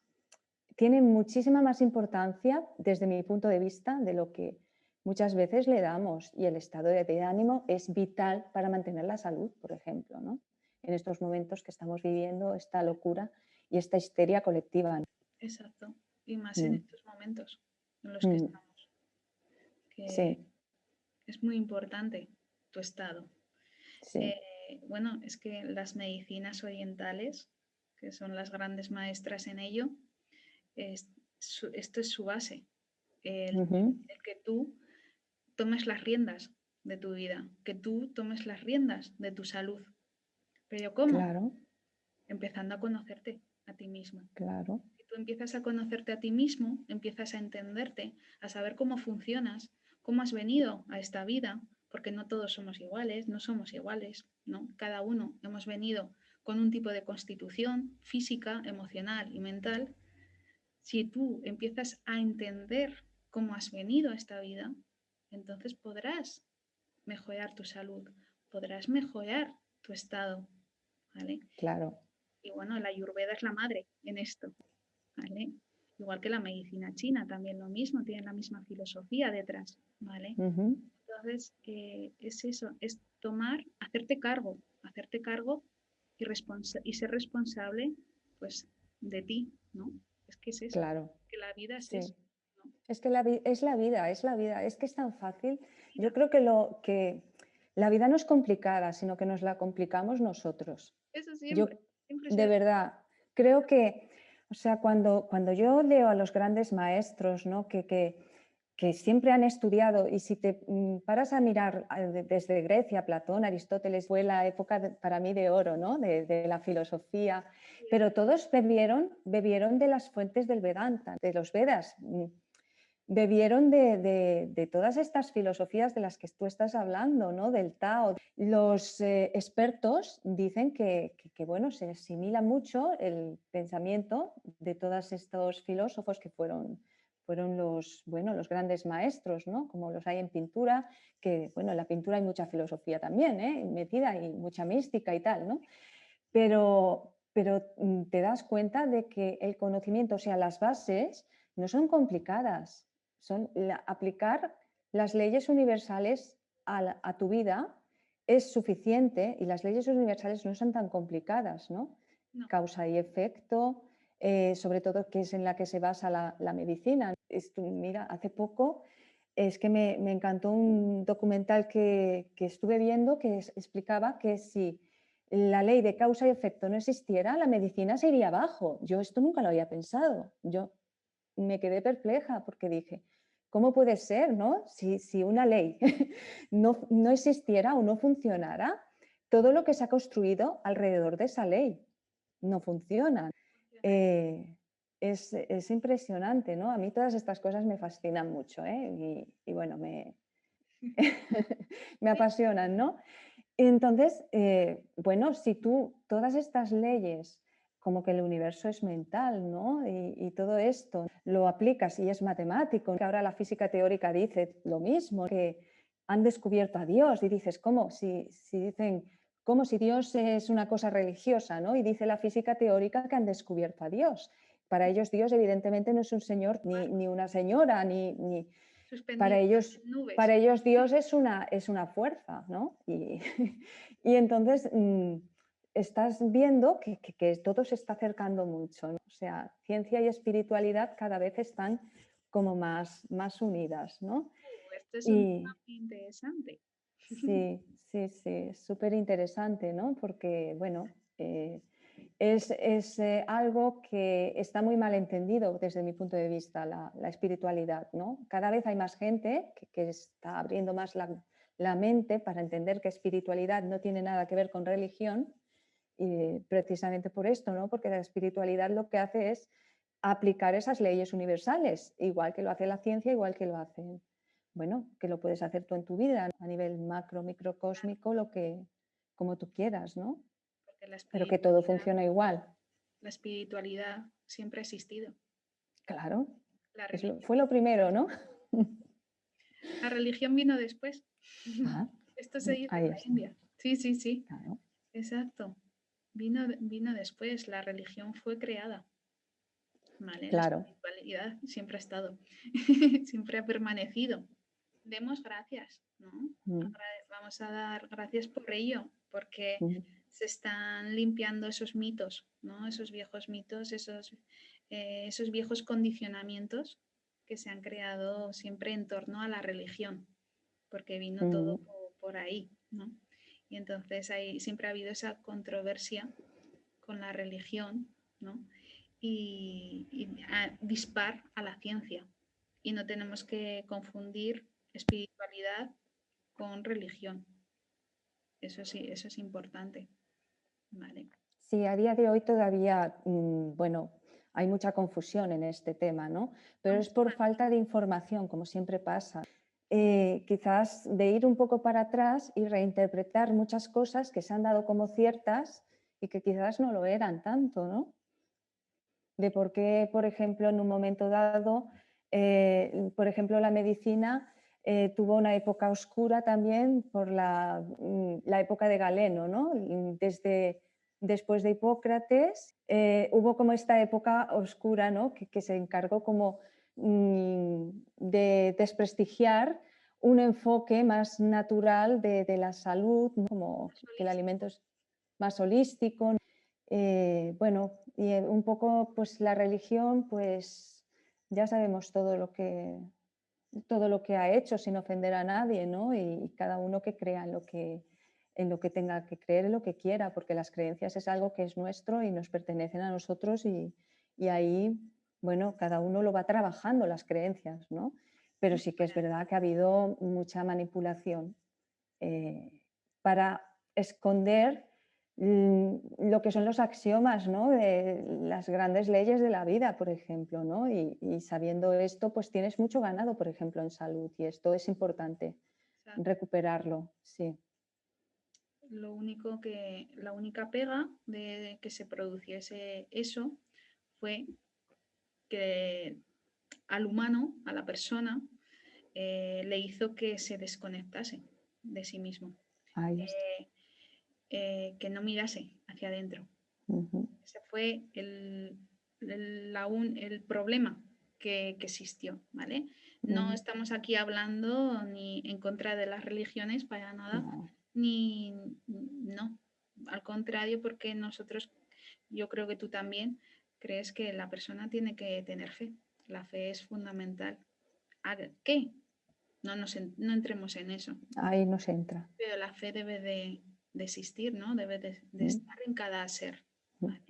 tiene muchísima más importancia desde mi punto de vista de lo que muchas veces le damos, y el estado de ánimo es vital para mantener la salud, por ejemplo, ¿no? En estos momentos que estamos viviendo, esta locura y esta histeria colectiva. Exacto. Y más en Mm, estos momentos en los que mm, estamos, que sí, es muy importante tu estado. sí. Bueno, es que las medicinas orientales, que son las grandes maestras en ello, esto es su base, Ujú, el que tú tomes las riendas de tu vida, que tú tomes las riendas de tu salud. ¿Pero cómo? claro, Empezando a conocerte a ti mismo. claro, Si tú empiezas a conocerte a ti mismo, empiezas a entenderte, a saber cómo funcionas, cómo has venido a esta vida, porque no todos somos iguales, no somos iguales, ¿no? Cada uno hemos venido con un tipo de constitución física, emocional y mental. Si tú empiezas a entender cómo has venido a esta vida, entonces podrás mejorar tu salud, podrás mejorar tu estado, ¿vale? claro. Y bueno, la Ayurveda es la madre en esto, ¿vale? Igual que la medicina china, también lo mismo, tienen la misma filosofía detrás, ¿vale? Ujú, Entonces, es eso, es hacerte cargo y ser responsable, pues, de ti, ¿no? Es que es eso, claro, que la vida es eso, sí. ¿no? Es que es la vida, es la vida, es que es tan fácil. Yo Mira, creo que la vida no es complicada, sino que nos la complicamos nosotros. eso Yo, siempre, siempre de será. verdad, creo que, o sea, cuando yo leo a los grandes maestros, ¿no? Que siempre han estudiado, y si te paras a mirar desde Grecia, Platón, Aristóteles, fue la época para mí de oro, ¿no? De la filosofía, pero todos bebieron de las fuentes del Vedanta, de los Vedas. Bebieron de todas estas filosofías de las que tú estás hablando, ¿no? Del Tao. Los expertos dicen bueno, se asimila mucho el pensamiento de todos estos filósofos que fueron los grandes maestros, ¿no? Como los hay en pintura, que bueno, en la pintura hay mucha filosofía también, metida, y mucha mística y tal, ¿no? Pero te das cuenta de que el conocimiento, o sea, las bases no son complicadas, aplicar las leyes universales a tu vida es suficiente, y las leyes universales no son tan complicadas, ¿no? No, Causa y efecto, sobre todo, que es en la que se basa la medicina. Mira, hace poco es que me encantó un documental que estuve viendo que explicaba que si la ley de causa y efecto no existiera, la medicina se iría abajo. Yo esto nunca lo había pensado. Yo me quedé perpleja porque dije, ¿cómo puede ser, no? Si una ley no existiera o no funcionara, todo lo que se ha construido alrededor de esa ley no funciona. funciona. Eh, es impresionante, ¿no? A mí todas estas cosas me fascinan mucho, ¿eh? Y bueno, me Sí, apasionan, ¿no? Entonces, bueno, si tú todas estas leyes, como que el universo es mental, ¿no? Y todo esto lo aplicas y es matemático, que ahora la física teórica dice lo mismo, que han descubierto a Dios, y dices, ¿cómo? Si dicen, como si Dios es una cosa religiosa, ¿no? Y dice la física teórica que han descubierto a Dios. Para ellos Dios evidentemente no es un señor ni una señora, Suspendido para ellos, en nubes. para ellos Dios es una fuerza, ¿no? Y entonces estás viendo que todo se está acercando mucho, ¿no? O sea, ciencia y espiritualidad cada vez están como más unidas, ¿no? Esto es un tema Y muy interesante. sí, sí, sí, es súper interesante, ¿no? Porque, bueno, es algo que está muy mal entendido desde mi punto de vista, la espiritualidad, ¿no? Cada vez hay más gente que está abriendo más la mente para entender que espiritualidad no tiene nada que ver con religión, y precisamente por esto, ¿no? Porque la espiritualidad lo que hace es aplicar esas leyes universales, igual que lo hace la ciencia, igual que lo hace, bueno, que lo puedes hacer tú en tu vida, a nivel macro, microcósmico, como tú quieras, ¿no? Porque Pero que todo funciona igual. la espiritualidad siempre ha existido. Claro, La religión, fue lo primero, ¿no? la religión vino después. Ah, Esto se dice en ahí la está, India. Sí, sí, sí, claro, exacto. Vino después, la religión fue creada. ¿Vale? La claro. espiritualidad siempre ha estado, siempre ha permanecido. Demos gracias, ¿no? Mm, Vamos a dar gracias por ello, porque mm, se están limpiando esos mitos, ¿no? Esos viejos mitos, esos viejos condicionamientos que se han creado siempre en torno a la religión, porque vino todo mm, por ahí, ¿no? Y entonces siempre ha habido esa controversia con la religión, ¿no? Y dispar a la ciencia. Y no tenemos que confundir espiritualidad con religión. Eso sí, eso es importante. Vale. Sí, a día de hoy todavía, bueno, hay mucha confusión en este tema, ¿no? Pero es por falta de información, como siempre pasa. Quizás de ir un poco para atrás y reinterpretar muchas cosas que se han dado como ciertas y que quizás no lo eran tanto, ¿no? De por qué, por ejemplo, en un momento dado, por ejemplo, la medicina tuvo una época oscura también por la época de Galeno, ¿no? Después de Hipócrates hubo como esta época oscura, ¿no? Que se encargó como de desprestigiar un enfoque más natural de la salud, ¿no? Como que el alimento es más holístico, ¿no? Bueno, y un poco pues la religión, pues ya sabemos todo lo que ha hecho sin ofender a nadie, ¿no? Y cada uno que crea en lo que tenga que creer, en lo que quiera, porque las creencias es algo que es nuestro y nos pertenecen a nosotros y ahí, bueno, cada uno lo va trabajando las creencias, ¿no? Pero sí que es verdad que ha habido mucha manipulación para esconder lo que son los axiomas, ¿no? De las grandes leyes de la vida, por ejemplo, ¿no? Y sabiendo esto, pues tienes mucho ganado, por ejemplo, en salud, y esto es importante, recuperarlo, sí. La única pega de que se produciese eso fue que al humano, a la persona, le hizo que se desconectase de sí mismo, Ahí está. eh, que no mirase hacia adentro. Ujú, Ese fue el problema que existió, ¿vale? No ujú. estamos aquí hablando ni en contra de las religiones para nada, No, ni no, al contrario, porque nosotros, yo creo que tú también crees que la persona tiene que tener fe. La fe es fundamental. ¿A qué? No entremos en eso, ahí nos entra. pero la fe debe de existir, ¿no? Debe de Mm, estar en cada ser, mm, ¿vale?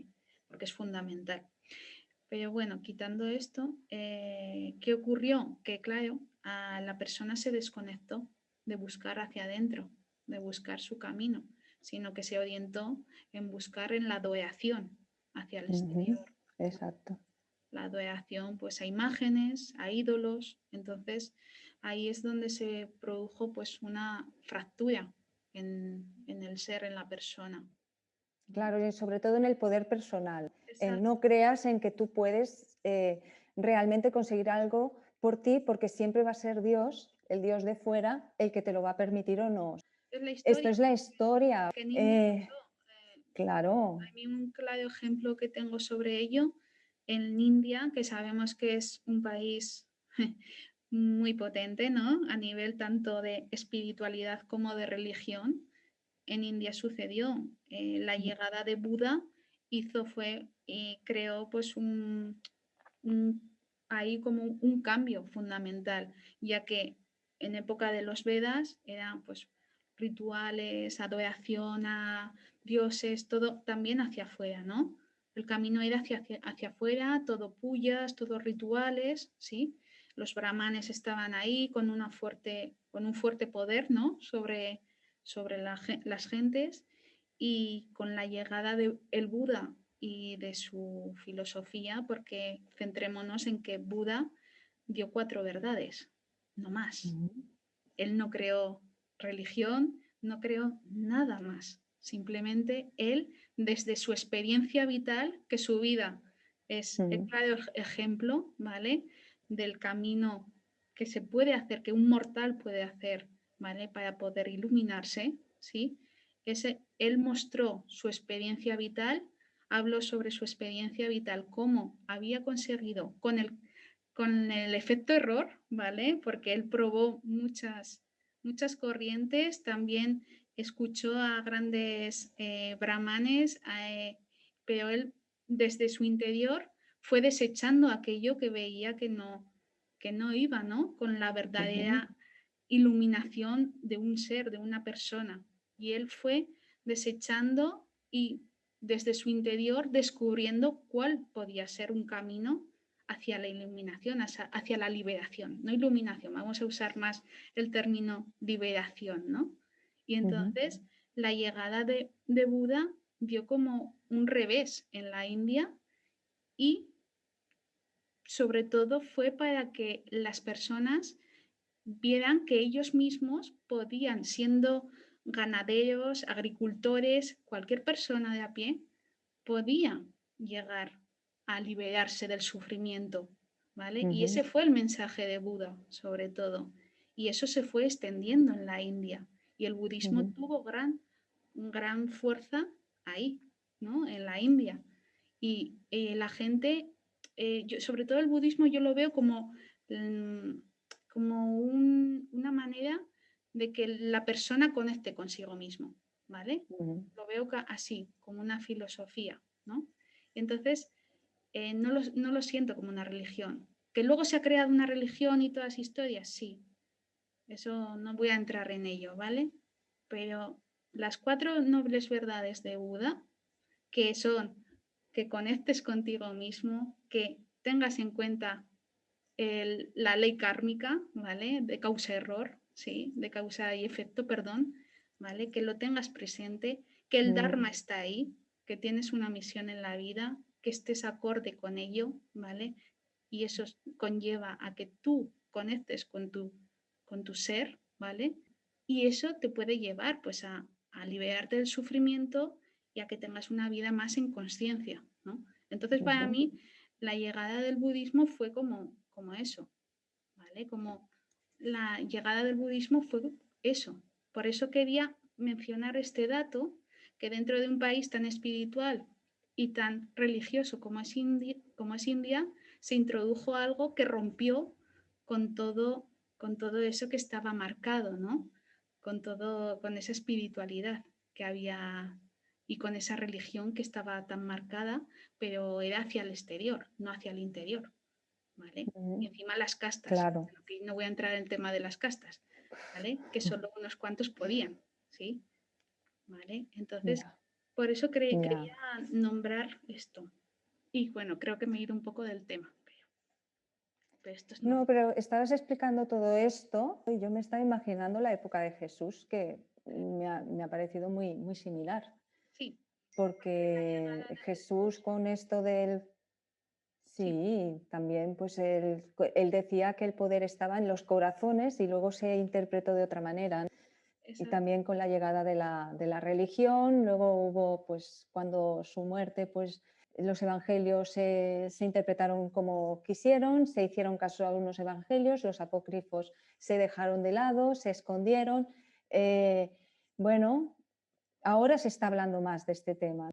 Porque es fundamental. Pero bueno, quitando esto, ¿qué ocurrió? Que claro, a la persona se desconectó de buscar hacia adentro, de buscar su camino, sino que se orientó en buscar en la adoración hacia el ujú. exterior. Exacto. La adoración pues a imágenes, a ídolos. Entonces ahí es donde se produjo pues una fractura en el ser, en la persona. ¿No? Claro, y sobre todo en el poder personal. Exacto. No creas en que tú puedes realmente conseguir algo por ti, porque siempre va a ser Dios, el Dios de fuera, el que te lo va a permitir o no. es la Esto historia es la historia. que en India pasó. Claro. A mí un claro ejemplo que tengo sobre ello, en India, que sabemos que es un país muy potente, ¿no? A nivel tanto de espiritualidad como de religión. En India sucedió. La llegada de Buda creó pues ahí como un cambio fundamental, ya que en época de los Vedas eran pues rituales, adoración a dioses, todo también hacia afuera, ¿no? El camino era hacia afuera, todo puyas, todos rituales, ¿sí? Los brahmanes estaban ahí con con un fuerte poder, ¿no? Sobre las gentes, y con la llegada del Buda y de su filosofía, porque centrémonos en que Buda dio 4 verdades, no más. Ujú, Él no creó religión, no creó nada más. Simplemente él, desde su experiencia vital, que su vida es el ujú, claro ejemplo, ¿vale? Del camino que se puede hacer, que un mortal puede hacer, ¿vale? Para poder iluminarse, ¿sí? Él mostró su experiencia vital, habló sobre su experiencia vital, cómo había conseguido con el efecto error, ¿vale? Porque él probó muchas corrientes, también escuchó a grandes brahmanes, pero él desde su interior fue desechando aquello que veía que no iba, ¿no? Con la ujú, verdadera iluminación de un ser, de una persona. Y él fue desechando y desde su interior descubriendo cuál podía ser un camino hacia la iluminación, hacia la liberación, no iluminación, vamos a usar más el término liberación, ¿no? Y ujú, entonces la llegada de Buda dio como un revés en la India, y sobre todo fue para que las personas vieran que ellos mismos podían, siendo ganaderos, agricultores, cualquier persona de a pie, podía llegar a liberarse del sufrimiento, ¿vale? Y ujú, ese fue el mensaje de Buda, sobre todo. Y eso se fue extendiendo en la India. Y el budismo ujú, tuvo gran fuerza ahí, ¿no? En la India. Y la gente, sobre todo el budismo, yo lo veo mm, una manera de que la persona conecte consigo mismo, ¿vale? ujú, Lo veo así, como una filosofía, ¿no? Entonces, no lo siento como una religión. ¿Que luego se ha creado una religión y todas historias? Sí, eso no voy a entrar en ello, ¿vale? Pero las 4 nobles verdades de Buda, que son que conectes contigo mismo, que tengas en cuenta la ley kármica, ¿vale? De causa-error, ¿sí? De causa y efecto, perdón, ¿vale? Que lo tengas presente, que el ujú, Dharma está ahí, que tienes una misión en la vida, que estés acorde con ello, ¿vale? Y eso conlleva a que tú conectes con tu ser, ¿vale? Y eso te puede llevar pues a liberarte del sufrimiento y a que tengas una vida más en conciencia, ¿no? Entonces, para ujú, mí, la llegada del budismo fue como eso, ¿vale? Como la llegada del budismo fue eso. Por eso quería mencionar este dato, que dentro de un país tan espiritual y tan religioso como es India, se introdujo algo que rompió con con todo eso que estaba marcado, ¿no? Con esa espiritualidad que había y con esa religión que estaba tan marcada, pero era hacia el exterior, no hacia el interior, ¿vale? Y ujú. encima las castas, Claro, que no voy a entrar en el tema de las castas, ¿vale? Que solo unos cuantos podían, ¿sí? ¿Vale? Entonces, ya, por eso ya. quería nombrar esto. Y bueno, creo que me he ido un poco del tema, pero esto es No, normal. pero estabas explicando todo esto y yo me estaba imaginando la época de Jesús, que me ha parecido muy, muy similar, Sí, la porque llegada de Jesús Jesús, con esto del... sí, Sí, también pues él decía que el poder estaba en los corazones y luego se interpretó de otra manera. Y exacto, también con la llegada de la religión, luego hubo, pues, cuando su muerte, pues, los evangelios se interpretaron como quisieron, se hicieron caso a algunos evangelios, los apócrifos se dejaron de lado, se escondieron. eh, bueno, ahora se está hablando más de este tema,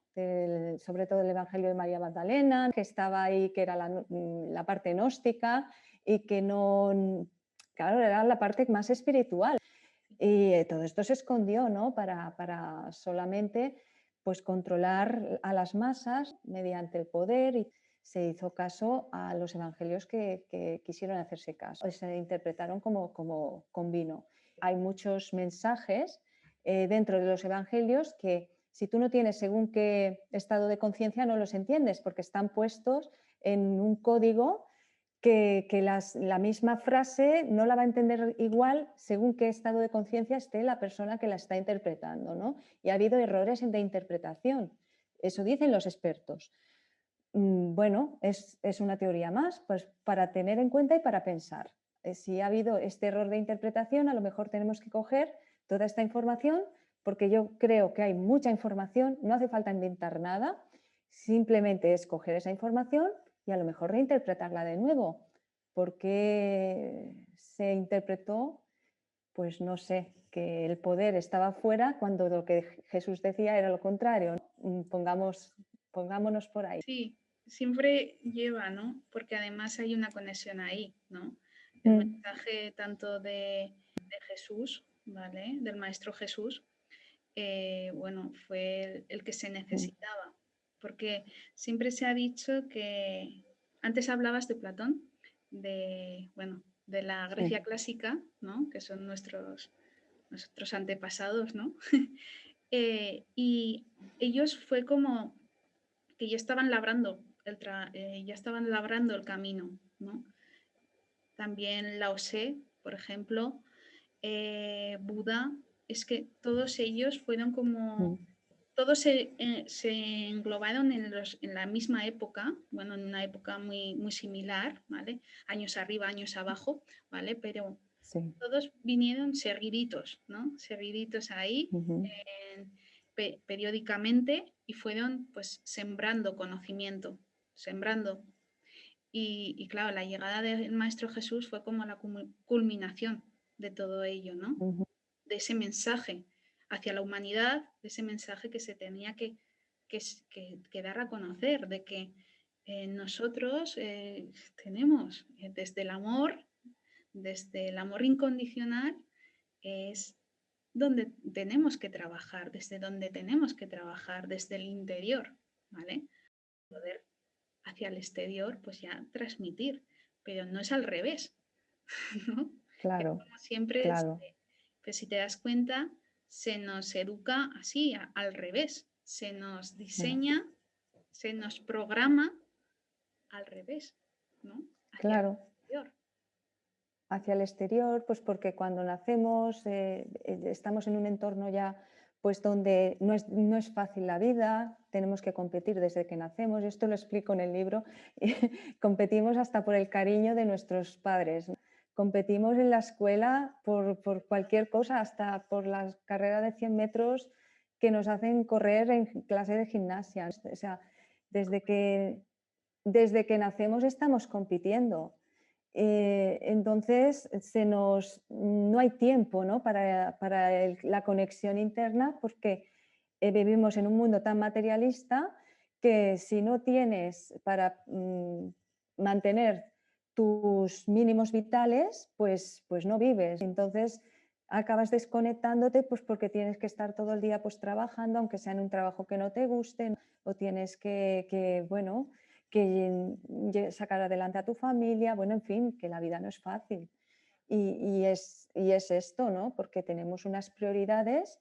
sobre todo el Evangelio de María Magdalena, que estaba ahí, que era la parte gnóstica y que no, claro, era la parte más espiritual. Y todo esto se escondió, ¿no? Para solamente pues, controlar a las masas mediante el poder y se hizo caso a los evangelios que quisieron hacerse caso. Se interpretaron como convino. Hay muchos mensajes dentro de los evangelios que si tú no tienes según qué estado de conciencia no los entiendes porque están puestos en un código que la misma frase no la va a entender igual según qué estado de conciencia esté la persona que la está interpretando, ¿no? Y ha habido errores de interpretación. Eso dicen los expertos. Bueno, es una teoría más, pues para tener en cuenta y para pensar. Si ha habido este error de interpretación, a lo mejor tenemos que coger toda esta información, porque yo creo que hay mucha información, no hace falta inventar nada, simplemente es coger esa información y a lo mejor reinterpretarla de nuevo. Porque se interpretó, pues no sé, que el poder estaba fuera cuando lo que Jesús decía era lo contrario. Pongámonos por ahí. Sí, siempre lleva, ¿no? Porque además hay una conexión ahí, ¿no? El mensaje tanto de Jesús, ¿vale? Del Maestro Jesús, bueno, fue el que se necesitaba, porque siempre se ha dicho que, antes hablabas de Platón, bueno, de la Grecia clásica, ¿no? Que son nuestros antepasados, ¿no? Y ellos fue como que ya estaban labrando el camino, ¿no? También Lao Tse, por ejemplo, Buda, es que todos ellos fueron como, todos se englobaron en la misma época, bueno, en una época muy similar, ¿vale? Años arriba, años abajo, ¿vale? Pero Sí. todos vinieron seguiditos, ¿no? Seguiditos ahí, periódicamente, y fueron pues sembrando conocimiento, sembrando. Y claro, la llegada del Maestro Jesús fue como la culminación de todo ello, ¿no? De ese mensaje hacia la humanidad, de ese mensaje que se tenía que dar a conocer, de que nosotros tenemos desde el amor incondicional, es donde tenemos que trabajar, desde donde tenemos que trabajar, desde el interior, ¿vale? Poder hacia el exterior, pues ya transmitir, pero no es al revés, ¿no? Que Claro, como siempre, claro. pues si te das cuenta, se nos educa así, al revés, se nos diseña, se nos programa al revés, ¿no? Hacia el Claro, exterior. hacia el exterior, pues porque cuando nacemos estamos en un entorno ya pues donde no es fácil la vida, tenemos que competir desde que nacemos, y esto lo explico en el libro, competimos hasta por el cariño de nuestros padres, ¿no? Competimos en la escuela por cualquier cosa, hasta por las carreras de 100 metros que nos hacen correr en clase de gimnasia. O sea, desde que nacemos estamos compitiendo. Entonces no hay tiempo, ¿no? para la conexión interna porque vivimos en un mundo tan materialista que si no tienes para mantener tus mínimos vitales, pues no vives. Entonces acabas desconectándote pues porque tienes que estar todo el día pues trabajando, aunque sea en un trabajo que no te guste, o tienes bueno, que sacar adelante a tu familia, bueno, en fin, que la vida no es fácil. Y es esto, ¿no? Porque tenemos unas prioridades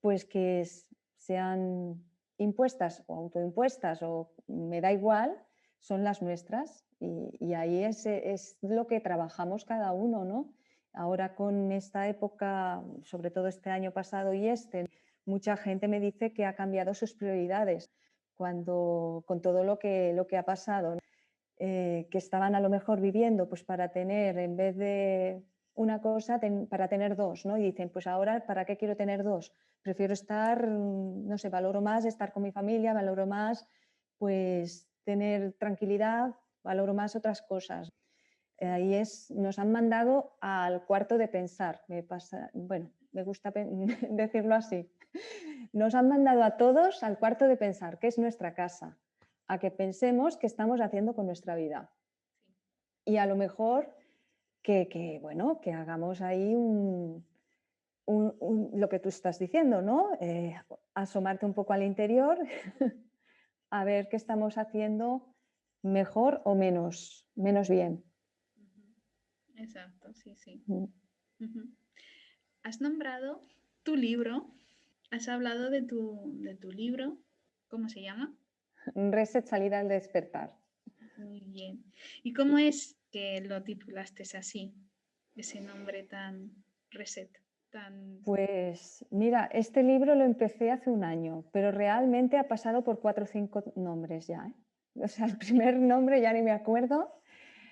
pues que sean impuestas o autoimpuestas o me da igual, son las nuestras y ahí es lo que trabajamos cada uno, ¿no? Ahora con esta época, sobre todo este año pasado y mucha gente me dice que ha cambiado sus prioridades con todo lo que ha pasado, ¿no? Que estaban a lo mejor viviendo pues para tener, en vez de una cosa, para tener dos, ¿no? Y dicen, pues ahora, ¿para qué quiero tener dos? Prefiero estar, no sé, valoro más estar con mi familia, valoro más pues tener tranquilidad, valoro más otras cosas. Ahí nos han mandado al cuarto de pensar. Bueno, me gusta decirlo así. Nos han mandado a todos al cuarto de pensar, que es nuestra casa, a que pensemos qué estamos haciendo con nuestra vida. Y a lo mejor bueno, que hagamos ahí lo que tú estás diciendo, ¿no? Asomarte un poco al interior, a ver qué estamos haciendo mejor o menos bien. Exacto, sí, sí. Mm. Has nombrado tu libro, has hablado de tu libro, ¿cómo se llama? Reset, salida al despertar. Muy bien. ¿Y cómo es que lo titulaste así? Ese nombre tan reset, tan... Pues mira, este libro lo empecé hace un año, pero realmente ha pasado por 4 o 5 nombres ya, ¿eh? O sea, el primer nombre ya ni me acuerdo,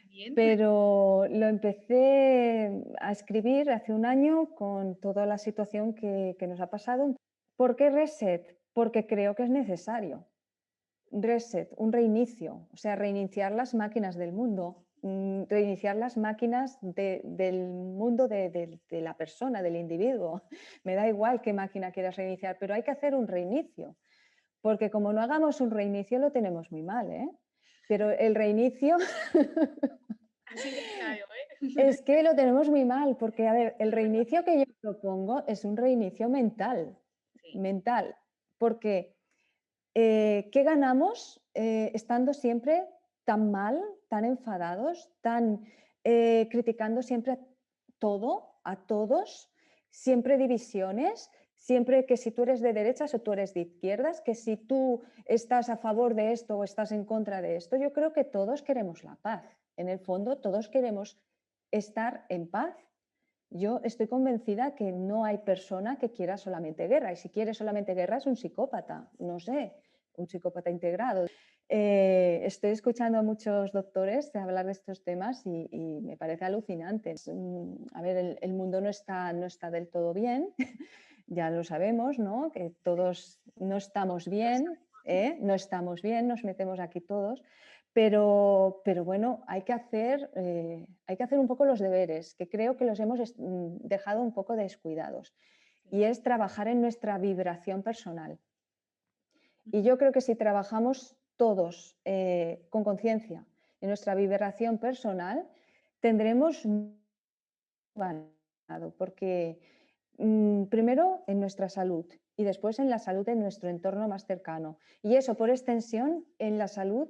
Bien. pero lo empecé a escribir hace un año con toda la situación que nos ha pasado. ¿Por qué reset? Porque creo que es necesario. Reset, un reinicio, o sea, reiniciar las máquinas del mundo, reiniciar las máquinas del mundo de la persona, del individuo. Me da igual qué máquina quieras reiniciar, pero hay que hacer un reinicio, porque como no hagamos un reinicio lo tenemos muy mal, ¿eh? Pero el reinicio Así de claro, ¿eh? es que lo tenemos muy mal, porque a ver, el reinicio que yo propongo es un reinicio mental, Sí. mental, porque ¿qué ganamos estando siempre tan mal, tan enfadados, tan criticando siempre todo, a todos, siempre divisiones, siempre que si tú eres de derechas o tú eres de izquierdas, que si tú estás a favor de esto o estás en contra de esto? Yo creo que todos queremos la paz. En el fondo, todos queremos estar en paz. Yo estoy convencida que no hay persona que quiera solamente guerra, y si quiere solamente guerra es un psicópata, no sé, un psicópata integrado. Estoy escuchando a muchos doctores hablar de estos temas y me parece alucinante. A ver, el mundo no está del todo bien, ya lo sabemos, ¿no? Que todos no estamos bien, no estamos bien, nos metemos aquí todos, pero bueno, hay que hacer un poco los deberes, que creo que los hemos dejado un poco descuidados, y es trabajar en nuestra vibración personal. Y yo creo que si trabajamos todos con conciencia en nuestra vibración personal, tendremos ganado, porque primero en nuestra salud y después en la salud de nuestro entorno más cercano. Y eso, por extensión, en la salud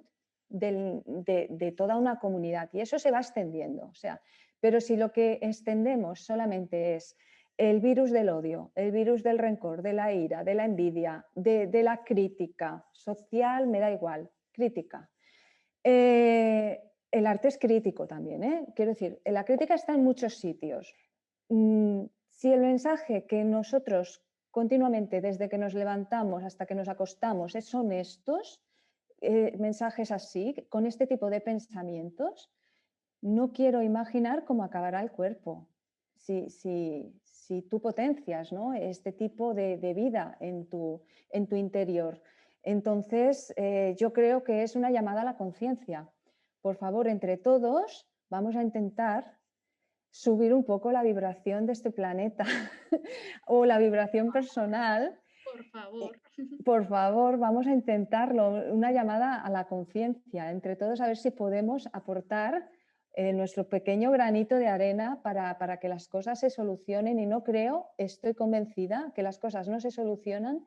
de toda una comunidad. Y eso se va extendiendo. O sea, pero si lo que extendemos solamente es el virus del odio, el virus del rencor, de la ira, de la envidia, de la crítica social, me da igual, crítica. El arte es crítico también, ¿eh? Quiero decir, la crítica está en muchos sitios. Si el mensaje que nosotros continuamente, desde que nos levantamos hasta que nos acostamos, son estos mensajes así, con este tipo de pensamientos, no quiero imaginar cómo acabará el cuerpo. Si tú potencias, ¿no?, este tipo de vida en tu interior. Entonces, yo creo que es una llamada a la conciencia. Por favor, entre todos, vamos a intentar subir un poco la vibración de este planeta o la vibración personal. Por favor. Por favor, vamos a intentarlo, una llamada a la conciencia, entre todos, a ver si podemos aportar nuestro pequeño granito de arena para que las cosas se solucionen. Y no creo, estoy convencida, que las cosas no se solucionan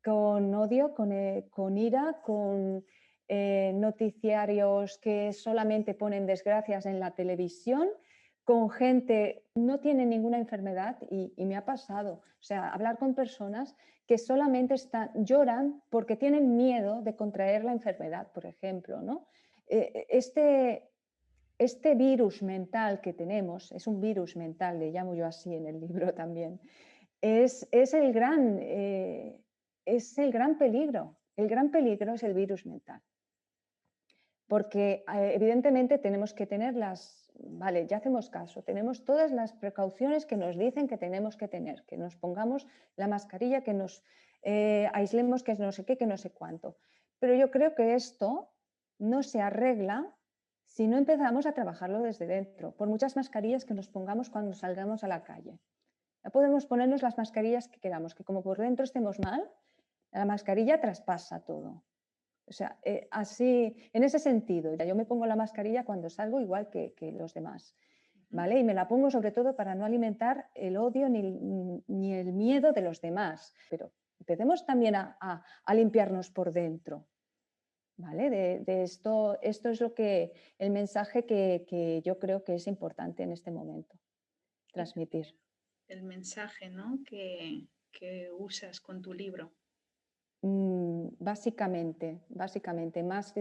con odio, con ira, con noticiarios que solamente ponen desgracias en la televisión, con gente que no tiene ninguna enfermedad, y me ha pasado, o sea, hablar con personas que solamente lloran porque tienen miedo de contraer la enfermedad, por ejemplo, ¿no? Este virus mental que tenemos, es un virus mental, le llamo yo así en el libro también, es el gran peligro. El gran peligro es el virus mental. Porque evidentemente tenemos que tener vale, ya hacemos caso, tenemos todas las precauciones que nos dicen que tenemos que tener, que nos pongamos la mascarilla, que nos aislemos, que no sé qué, que no sé cuánto. Pero yo creo que esto no se arregla si no empezamos a trabajarlo desde dentro, por muchas mascarillas que nos pongamos cuando salgamos a la calle. Ya podemos ponernos las mascarillas que queramos, que como por dentro estemos mal, la mascarilla traspasa todo. O sea, así, en ese sentido, yo me pongo la mascarilla cuando salgo igual que los demás, ¿vale? Y me la pongo sobre todo para no alimentar el odio ni el miedo de los demás. Pero empecemos también a limpiarnos por dentro, ¿vale? De esto es el mensaje que yo creo que es importante en este momento, Y transmitir. el mensaje, ¿no? que usas con tu libro. Básicamente, más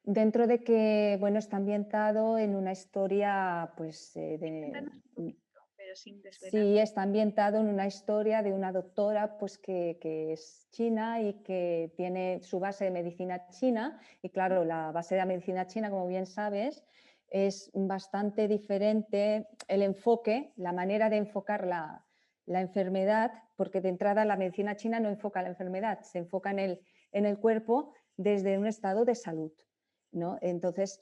dentro de que, bueno, está ambientado en una historia, pues, Cuéntanos un poquito, pero sin desvelar. sí, está ambientado en una historia de una doctora, pues, que es china y que tiene su base de medicina china, y claro, la base de la medicina china, como bien sabes, es bastante diferente el enfoque, la manera de enfocar la enfermedad, porque de entrada la medicina china no enfoca la enfermedad, se enfoca en el cuerpo desde un estado de salud, ¿no? Entonces,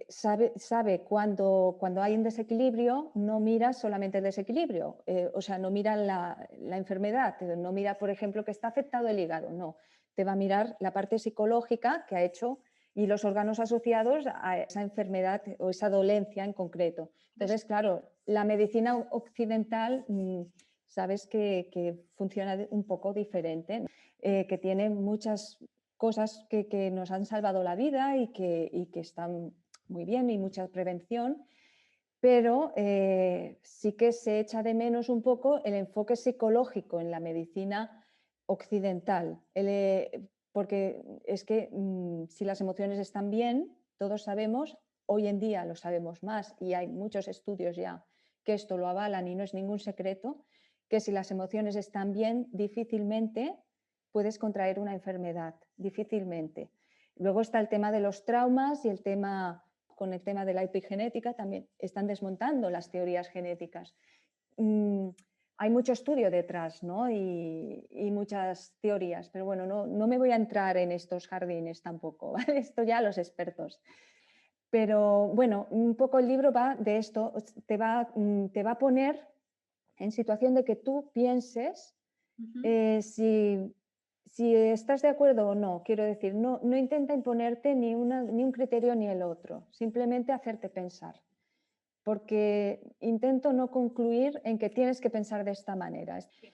sabe cuando hay un desequilibrio, no mira solamente el desequilibrio, o sea, no mira la enfermedad, no mira, por ejemplo, que está afectado el hígado, no, te va a mirar la parte psicológica que ha hecho y los órganos asociados a esa enfermedad o esa dolencia en concreto. Entonces, claro, la medicina occidental, sabes que funciona un poco diferente, que tiene muchas cosas que nos han salvado la vida y que están muy bien y mucha prevención, pero sí que se echa de menos un poco el enfoque psicológico en la medicina occidental, porque es que si las emociones están bien, todos sabemos, hoy en día lo sabemos más y hay muchos estudios ya que esto lo avalan y no es ningún secreto, que si las emociones están bien, difícilmente puedes contraer una enfermedad, difícilmente. Luego está el tema de los traumas y con el tema de la epigenética también están desmontando las teorías genéticas. Hay mucho estudio detrás, ¿no? y muchas teorías, pero bueno, no me voy a entrar en estos jardines tampoco, ¿vale? Esto ya los expertos. Pero bueno, un poco el libro va de esto, te va a poner en situación de que tú pienses si estás de acuerdo o no. Quiero decir, no intenta imponerte ni un criterio ni el otro, simplemente hacerte pensar, porque intento no concluir en que tienes que pensar de esta manera. Sí.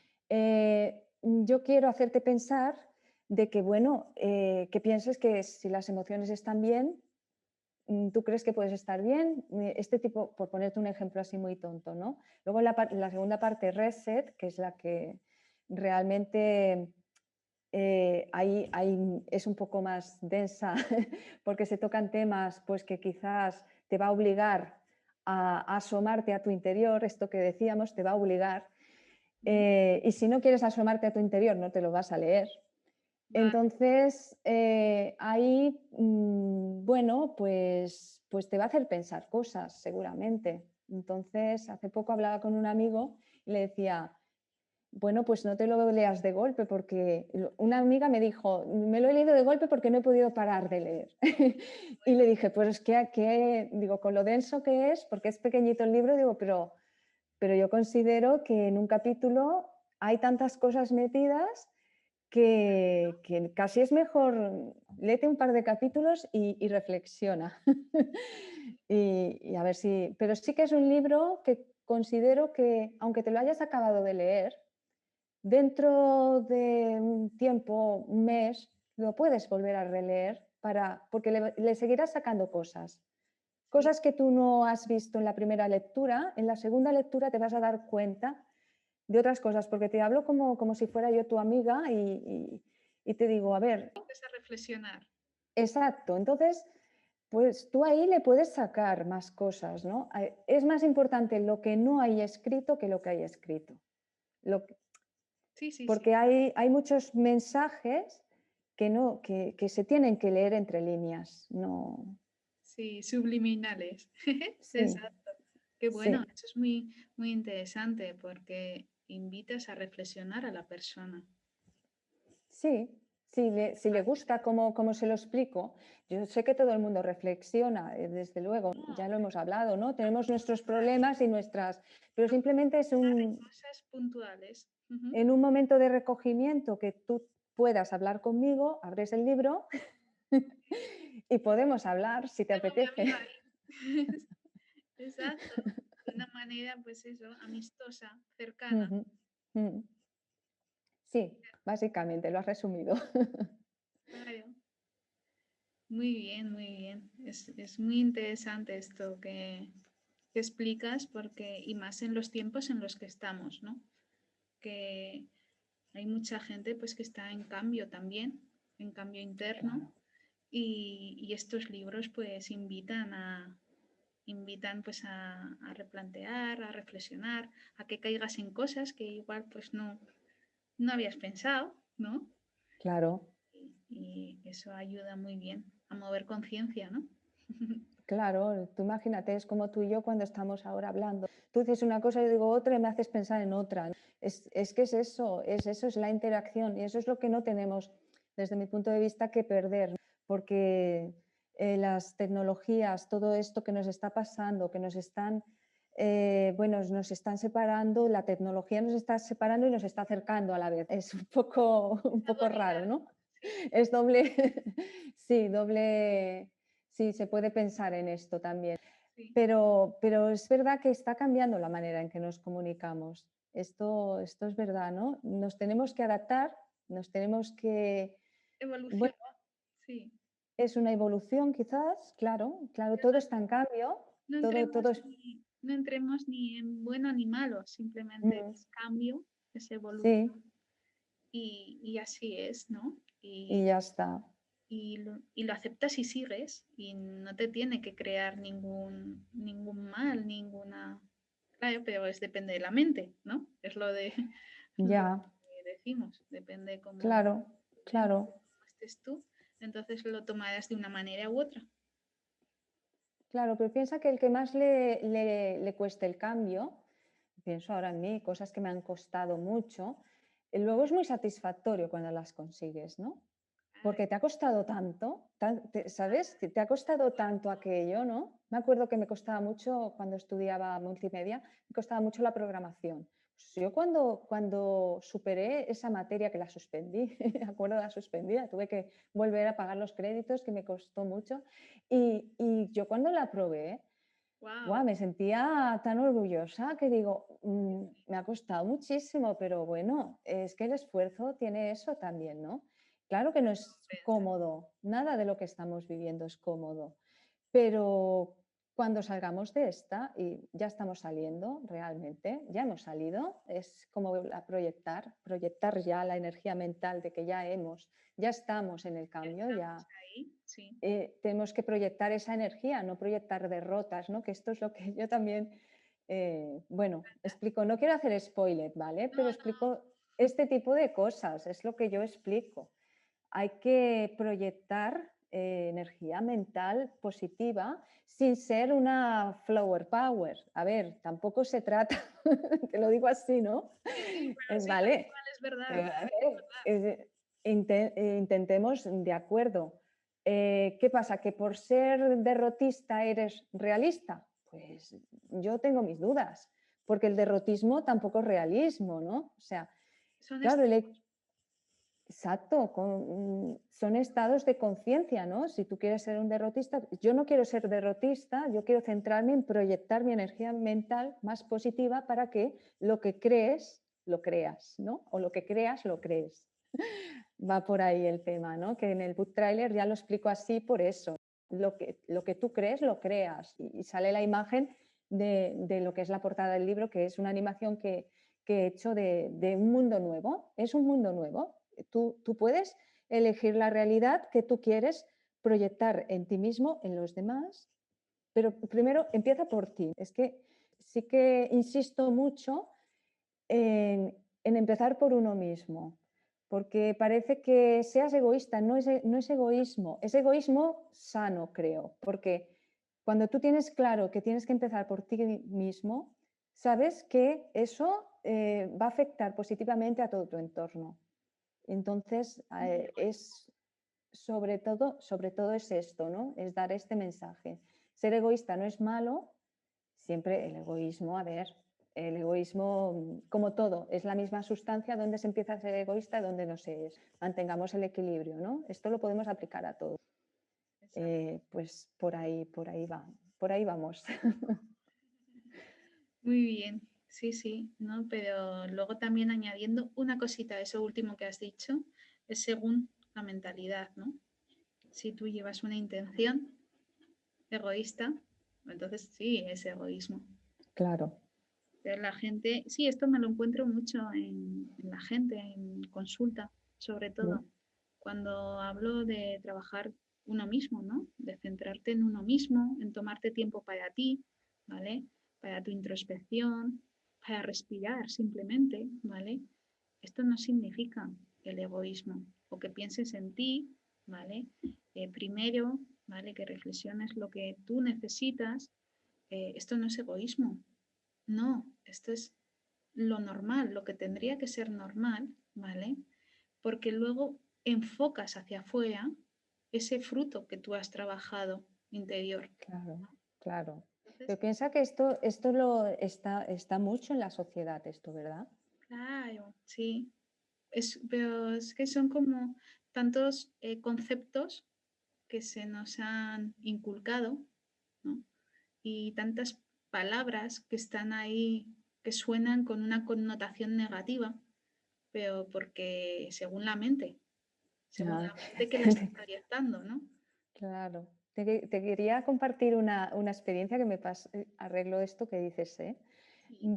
Yo quiero hacerte pensar de que, bueno, que pienses que si las emociones están bien, tú crees que puedes estar bien. Este tipo, por ponerte un ejemplo así muy tonto, ¿no? Luego la segunda parte, Reset, que es la que realmente ahí es un poco más densa porque se tocan temas pues, que quizás te va a obligar a asomarte a tu interior, esto que decíamos, te va a obligar. Y si no quieres asomarte a tu interior, no te lo vas a leer. Entonces, ahí, bueno, pues te va a hacer pensar cosas, seguramente. Entonces, hace poco hablaba con un amigo y le decía, bueno, pues no te lo leas de golpe, porque una amiga me dijo, me lo he leído de golpe porque no he podido parar de leer. Y le dije, pues es que, digo, con lo denso que es, porque es pequeñito el libro, digo, pero yo considero que en un capítulo hay tantas cosas metidas que casi es mejor, léete un par de capítulos y reflexiona. Y a ver si, pero sí que es un libro que considero que, aunque te lo hayas acabado de leer, dentro de un tiempo, un mes, lo puedes volver a releer porque le seguirás sacando cosas. Sí. Cosas que tú no has visto en la primera lectura, en la segunda lectura te vas a dar cuenta de otras cosas, porque te hablo como si fuera yo tu amiga y te digo, a ver, Empieza a reflexionar. exacto, entonces, pues tú ahí le puedes sacar más cosas, ¿no? Es más importante lo que no hay escrito que lo que hay escrito. Lo, Sí, sí, sí. porque hay muchos mensajes que se tienen que leer entre líneas. No, Sí, subliminales. sí, Exacto. Qué bueno, sí, eso es muy, muy interesante porque invitas a reflexionar a la persona. sí. si le gusta cómo se lo explico, yo sé que todo el mundo reflexiona, desde luego, ya lo hemos hablado, ¿no? Tenemos nuestros problemas y nuestras, pero simplemente es Cosas puntuales. en un momento de recogimiento que tú puedas hablar conmigo, abres el libro y podemos hablar si te Tengo mi apetece. amiga ahí. Exacto. De una manera, pues eso, amistosa, cercana. Ujú, mm. Sí, básicamente lo has resumido. Claro. Muy bien, muy bien. Es muy interesante esto que explicas porque, y más en los tiempos en los que estamos, ¿no? Que hay mucha gente pues que está en cambio también, en cambio interno, Claro. y estos libros pues invitan pues a replantear, a reflexionar, a que caigas en cosas que igual pues no habías pensado, ¿no? Claro, Y eso ayuda muy bien a mover conciencia, ¿no? claro, tú imagínate, es como tú y yo cuando estamos ahora hablando. Tú dices una cosa y yo digo otra y me haces pensar en otra. Es que es eso, es la interacción y eso es lo que no tenemos, desde mi punto de vista, que perder, porque las tecnologías, todo esto que nos está pasando, que nos están, bueno, nos están separando, la tecnología nos está separando y nos está acercando a la vez. Es un La poco raro, dualidad, ¿no? sí, Es doble, sí, doble, sí, se puede pensar en esto también. sí. Pero es verdad que está cambiando la manera en que nos comunicamos. Esto es verdad, ¿no? Nos tenemos que adaptar, nos tenemos que, Evolución, bueno, sí. es una evolución quizás, claro, claro, Pero todo está en cambio, no todo entremos es... no entremos ni en bueno ni malo, simplemente Mm, es cambio, es evolución sí, y así es, ¿no? y ya está. Y lo aceptas y sigues y no te tiene que crear ningún mal, ninguna... Claro, pero depende de la mente, ¿no? Es lo Ya, que decimos, depende cómo, claro, claro. cómo estés tú, entonces lo tomarás de una manera u otra. Claro, pero piensa que el que más le cueste el cambio, pienso ahora en mí, cosas que me han costado mucho, luego es muy satisfactorio cuando las consigues, ¿no? Ay, Porque te ha costado tanto, ¿sabes? Te ha costado tanto aquello, ¿no? Me acuerdo que me costaba mucho cuando estudiaba multimedia, me costaba mucho la programación. Pues yo cuando superé esa materia que la suspendí, me acuerdo la suspendida, tuve que volver a pagar los créditos que me costó mucho y yo cuando la probé, wow, guau, me sentía tan orgullosa que digo, me ha costado muchísimo, pero bueno, es que el esfuerzo tiene eso también, ¿no? Claro que no es cómodo, nada de lo que estamos viviendo es cómodo, pero cuando salgamos de esta, y ya estamos saliendo realmente, ya hemos salido, es como proyectar ya la energía mental de que ya estamos en el cambio, estamos ya ahí, sí. tenemos que proyectar esa energía, no proyectar derrotas, ¿no? Que esto es lo que yo también, bueno, explico, no quiero hacer spoiler, ¿vale? No, Pero explico este tipo de cosas, es lo que yo explico. Hay que proyectar energía mental positiva sin ser una flower power. A ver, tampoco se trata, te lo digo así, ¿no? sí, pero sí, tal Vale, cual es verdad, a es ver, verdad. intentemos de acuerdo. ¿Qué pasa? ¿Que por ser derrotista eres realista? Pues yo tengo mis dudas, porque el derrotismo tampoco es realismo, ¿no? O sea, Son claro, extremos, exacto, son estados de conciencia, ¿no? Si tú quieres ser un derrotista, yo no quiero ser derrotista, yo quiero centrarme en proyectar mi energía mental más positiva para que lo que crees, lo creas, ¿no? O lo que creas, lo crees. Va por ahí el tema, ¿no? Que en el book trailer ya lo explico así por eso. Lo que tú crees, lo creas. Y sale la imagen de lo que es la portada del libro, que es una animación que he hecho de un mundo nuevo. Es un mundo nuevo. Tú puedes elegir la realidad que tú quieres proyectar en ti mismo, en los demás, pero primero empieza por ti. Es que sí que insisto mucho en empezar por uno mismo, porque parece que seas egoísta, no es egoísmo, es egoísmo sano, creo, porque cuando tú tienes claro que tienes que empezar por ti mismo, sabes que eso va a afectar positivamente a todo tu entorno. Entonces, es sobre todo es esto, ¿no? Es dar este mensaje. Ser egoísta no es malo, siempre el egoísmo, a ver, el egoísmo, como todo, es la misma sustancia donde se empieza a ser egoísta y donde no se es. Mantengamos el equilibrio, ¿no? Esto lo podemos aplicar a todo. Pues por ahí va, por ahí vamos. Muy bien, sí, sí, ¿no? Pero luego también añadiendo una cosita a eso último que has dicho, es según la mentalidad, ¿no? Si tú llevas una intención egoísta, entonces sí, es egoísmo. Claro. Pero la gente, sí, esto me lo encuentro mucho en la gente, en consulta, sobre todo, Mm. cuando hablo de trabajar uno mismo, ¿no? De centrarte en uno mismo, en tomarte tiempo para ti, ¿vale? Para tu introspección, para respirar simplemente, ¿vale? Esto no significa el egoísmo o que pienses en ti, ¿vale? Primero, ¿vale? Que reflexiones lo que tú necesitas. Esto no es egoísmo, no, esto es lo normal, lo que tendría que ser normal, ¿vale? Porque luego enfocas hacia afuera ese fruto que tú has trabajado interior. Claro, claro. Entonces, Pero piensa que esto está mucho en la sociedad, esto, ¿verdad? claro, sí. Pero es que son como tantos conceptos que se nos han inculcado, ¿no? Y tantas palabras que están ahí, que suenan con una connotación negativa, pero porque según Ah, la mente que las está orientando, ¿no? claro. Te quería compartir una experiencia que me pasó, arreglo esto que dices, ¿eh? Sí.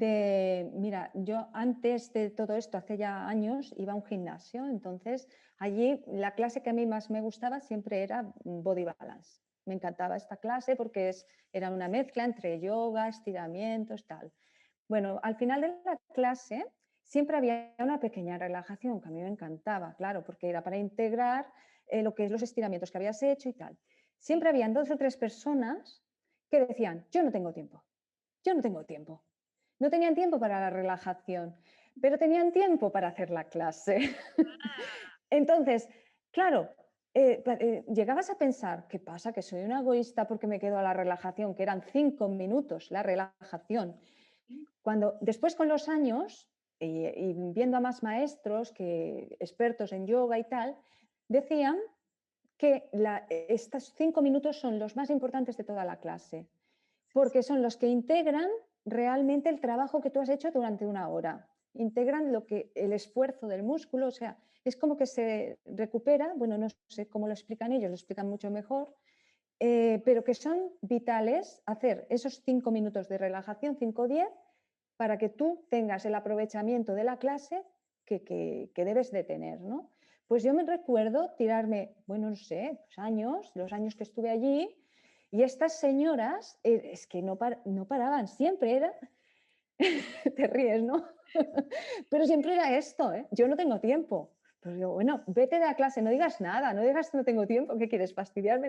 Mira, yo antes de todo esto, hace ya años, iba a un gimnasio, entonces allí la clase que a mí más me gustaba siempre era Body Balance. Me encantaba esta clase porque era una mezcla entre yoga, estiramientos, tal. Bueno, al final de la clase siempre había una pequeña relajación que a mí me encantaba, claro, porque era para integrar lo que es los estiramientos que habías hecho y tal. Siempre habían 2 o 3 personas que decían, yo no tengo tiempo, yo no tengo tiempo. No tenían tiempo para la relajación, pero tenían tiempo para hacer la clase. Entonces, claro, llegabas a pensar, ¿qué pasa? Que soy una egoísta porque me quedo a la relajación, que eran 5 minutos la relajación. Cuando después con los años, y viendo a más maestros que expertos en yoga y tal, decían que estos 5 minutos son los más importantes de toda la clase, porque son los que integran realmente el trabajo que tú has hecho durante una hora. Integran el esfuerzo del músculo, o sea, es como que se recupera, bueno, no sé cómo lo explican ellos, lo explican mucho mejor, pero que son vitales hacer esos 5 minutos de relajación, 5 o 10, para que tú tengas el aprovechamiento de la clase que debes de tener, ¿no? Pues yo me recuerdo tirarme, bueno, no sé, los años que estuve allí, y estas señoras es que no paraban, siempre era, te ríes, ¿no? Pero siempre era esto, ¿eh? Yo no tengo tiempo. Pues yo, bueno, vete de la clase, no digas nada, no digas que no tengo tiempo, ¿qué quieres? ¿Fastidiarme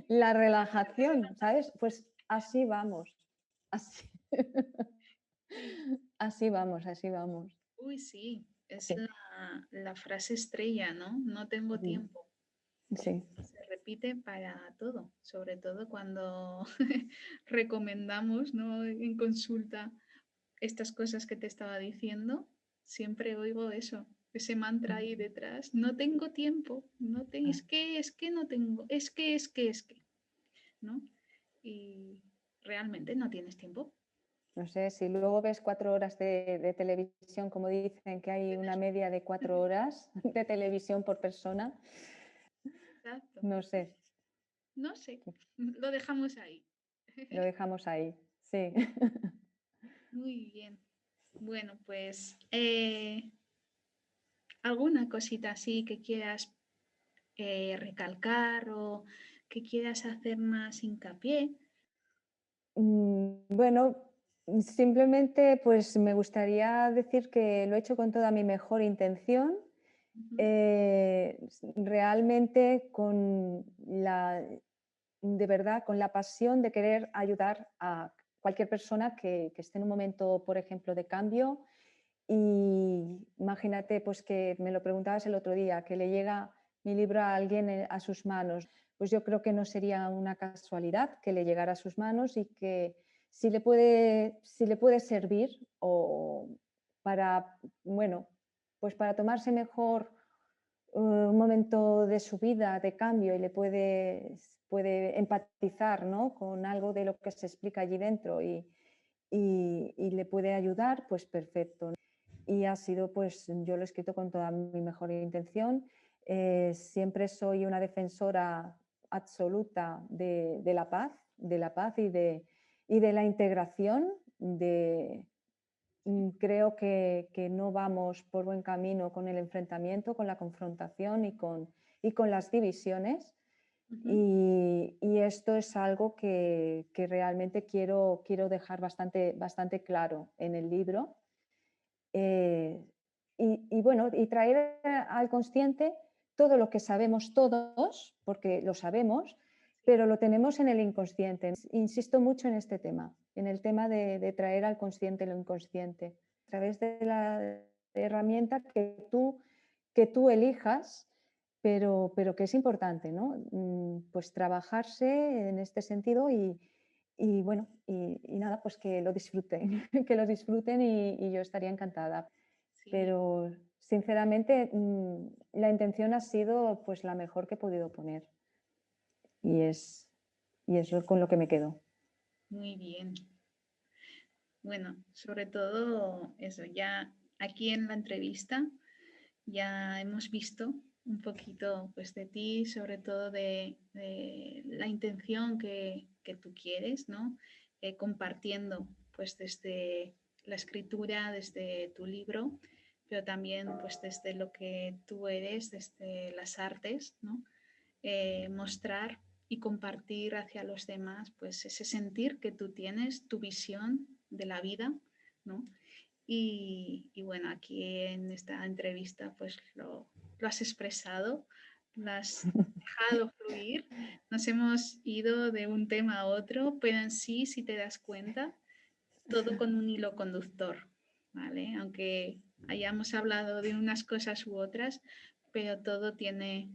la relajación? ¿Sabes? Pues así vamos, así, Sí. así vamos, así vamos. Uy, sí, es Sí, la frase estrella, ¿no? No tengo tiempo. sí, Se repite para todo, sobre todo cuando recomendamos, ¿no? En consulta estas cosas que te estaba diciendo, siempre oigo eso, ese mantra ahí detrás. No tengo tiempo, es que no tengo, es que, ¿no? Y realmente no tienes tiempo. no sé, si luego ves 4 horas de televisión, como dicen que hay una media de 4 horas de televisión por persona, Exacto. no sé, No sé, lo dejamos ahí. lo dejamos ahí, sí. Muy bien. Bueno, pues alguna cosita así que quieras recalcar o que quieras hacer más hincapié. Bueno, simplemente pues me gustaría decir que lo he hecho con toda mi mejor intención, Ujú. realmente de verdad, con la pasión de querer ayudar a cualquier persona que esté en un momento, por ejemplo, de cambio y imagínate, pues que me lo preguntabas el otro día, que le llega mi libro a alguien a sus manos, pues yo creo que no sería una casualidad que le llegara a sus manos y que si le puede servir o para, bueno, pues para tomarse mejor un momento de su vida de cambio y puede empatizar, ¿no?, con algo de lo que se explica allí dentro y le puede ayudar, pues perfecto. Y ha sido, pues yo lo he escrito con toda mi mejor intención. Siempre soy una defensora absoluta de la paz y de la integración, creo que no vamos por buen camino con el enfrentamiento, con la confrontación y con las divisiones. Ujú. Y esto es algo que realmente quiero dejar bastante claro en el libro. Eh, y bueno, y traer al consciente todo lo que sabemos todos, porque lo sabemos, pero lo tenemos en el inconsciente. Insisto mucho en este tema, en el tema de traer al consciente lo inconsciente, a través de la herramienta que tú elijas, pero que es importante, ¿no? Pues trabajarse en este sentido y bueno, y nada, pues que lo disfruten, que lo disfruten y yo estaría encantada. Sí, Pero sinceramente la intención ha sido pues la mejor que he podido poner y es con lo que me quedo. muy bien. Bueno, sobre todo eso, ya aquí en la entrevista ya hemos visto un poquito pues de ti, sobre todo de la intención que tú quieres, ¿no? Compartiendo pues desde la escritura, desde tu libro, pero también pues desde lo que tú eres, desde las artes, ¿no? Mostrar y compartir hacia los demás pues ese sentir que tú tienes, tu visión de la vida, ¿no? Y bueno, aquí en esta entrevista pues lo has expresado, lo has dejado fluir. Nos hemos ido de un tema a otro, pero en sí, si te das cuenta, todo con un hilo conductor, ¿vale? Aunque hayamos hablado de unas cosas u otras, pero todo tiene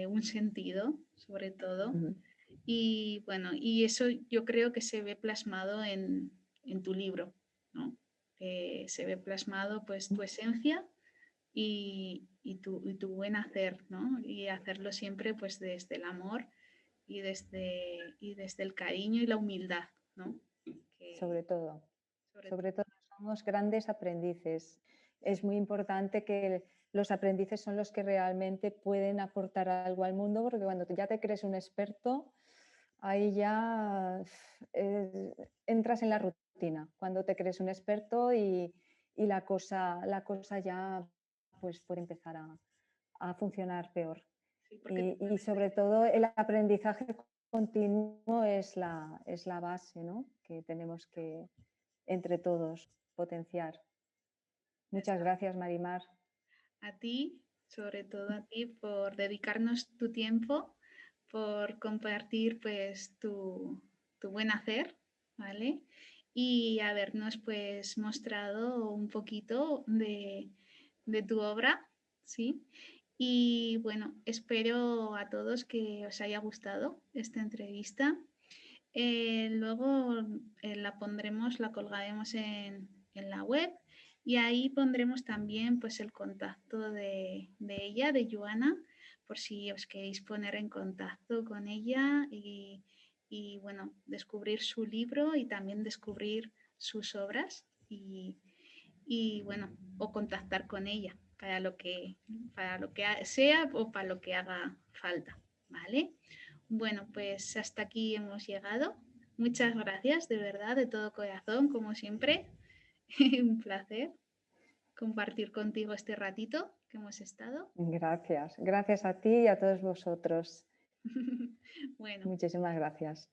un sentido, sobre todo. Ujú. Y bueno, y eso yo creo que se ve plasmado en tu libro, ¿no? Se ve plasmado pues tu esencia y tu buen hacer, ¿no? Y hacerlo siempre pues desde el amor y desde el cariño y la humildad, ¿no? Que Sobre todo, sobre todo, sobre todo somos grandes aprendices. Es muy importante que los aprendices son los que realmente pueden aportar algo al mundo, porque cuando ya te crees un experto, ahí ya entras en la rutina, cuando te crees un experto y la cosa ya pues puede empezar a funcionar peor. sí, porque te Y puedes sobre todo el aprendizaje continuo es la base, ¿no?, que tenemos que entre todos potenciar. Muchas estar gracias, Marimar. a ti, sobre todo a ti, por dedicarnos tu tiempo, por compartir pues tu buen hacer, ¿vale? Y habernos pues mostrado un poquito de tu obra, ¿sí? Y bueno, espero a todos que os haya gustado esta entrevista. Luego la pondremos, la colgaremos en la web y ahí pondremos también pues el contacto de ella, de Joana, por si os queréis poner en contacto con ella y bueno, descubrir su libro y también descubrir sus obras y bueno, o contactar con ella para lo que sea o para lo que haga falta, ¿vale? Bueno, pues hasta aquí hemos llegado. Muchas gracias, de verdad, de todo corazón, como siempre. Un placer compartir contigo este ratito que hemos estado. Gracias. Gracias a ti y a todos vosotros. Bueno, Muchísimas gracias.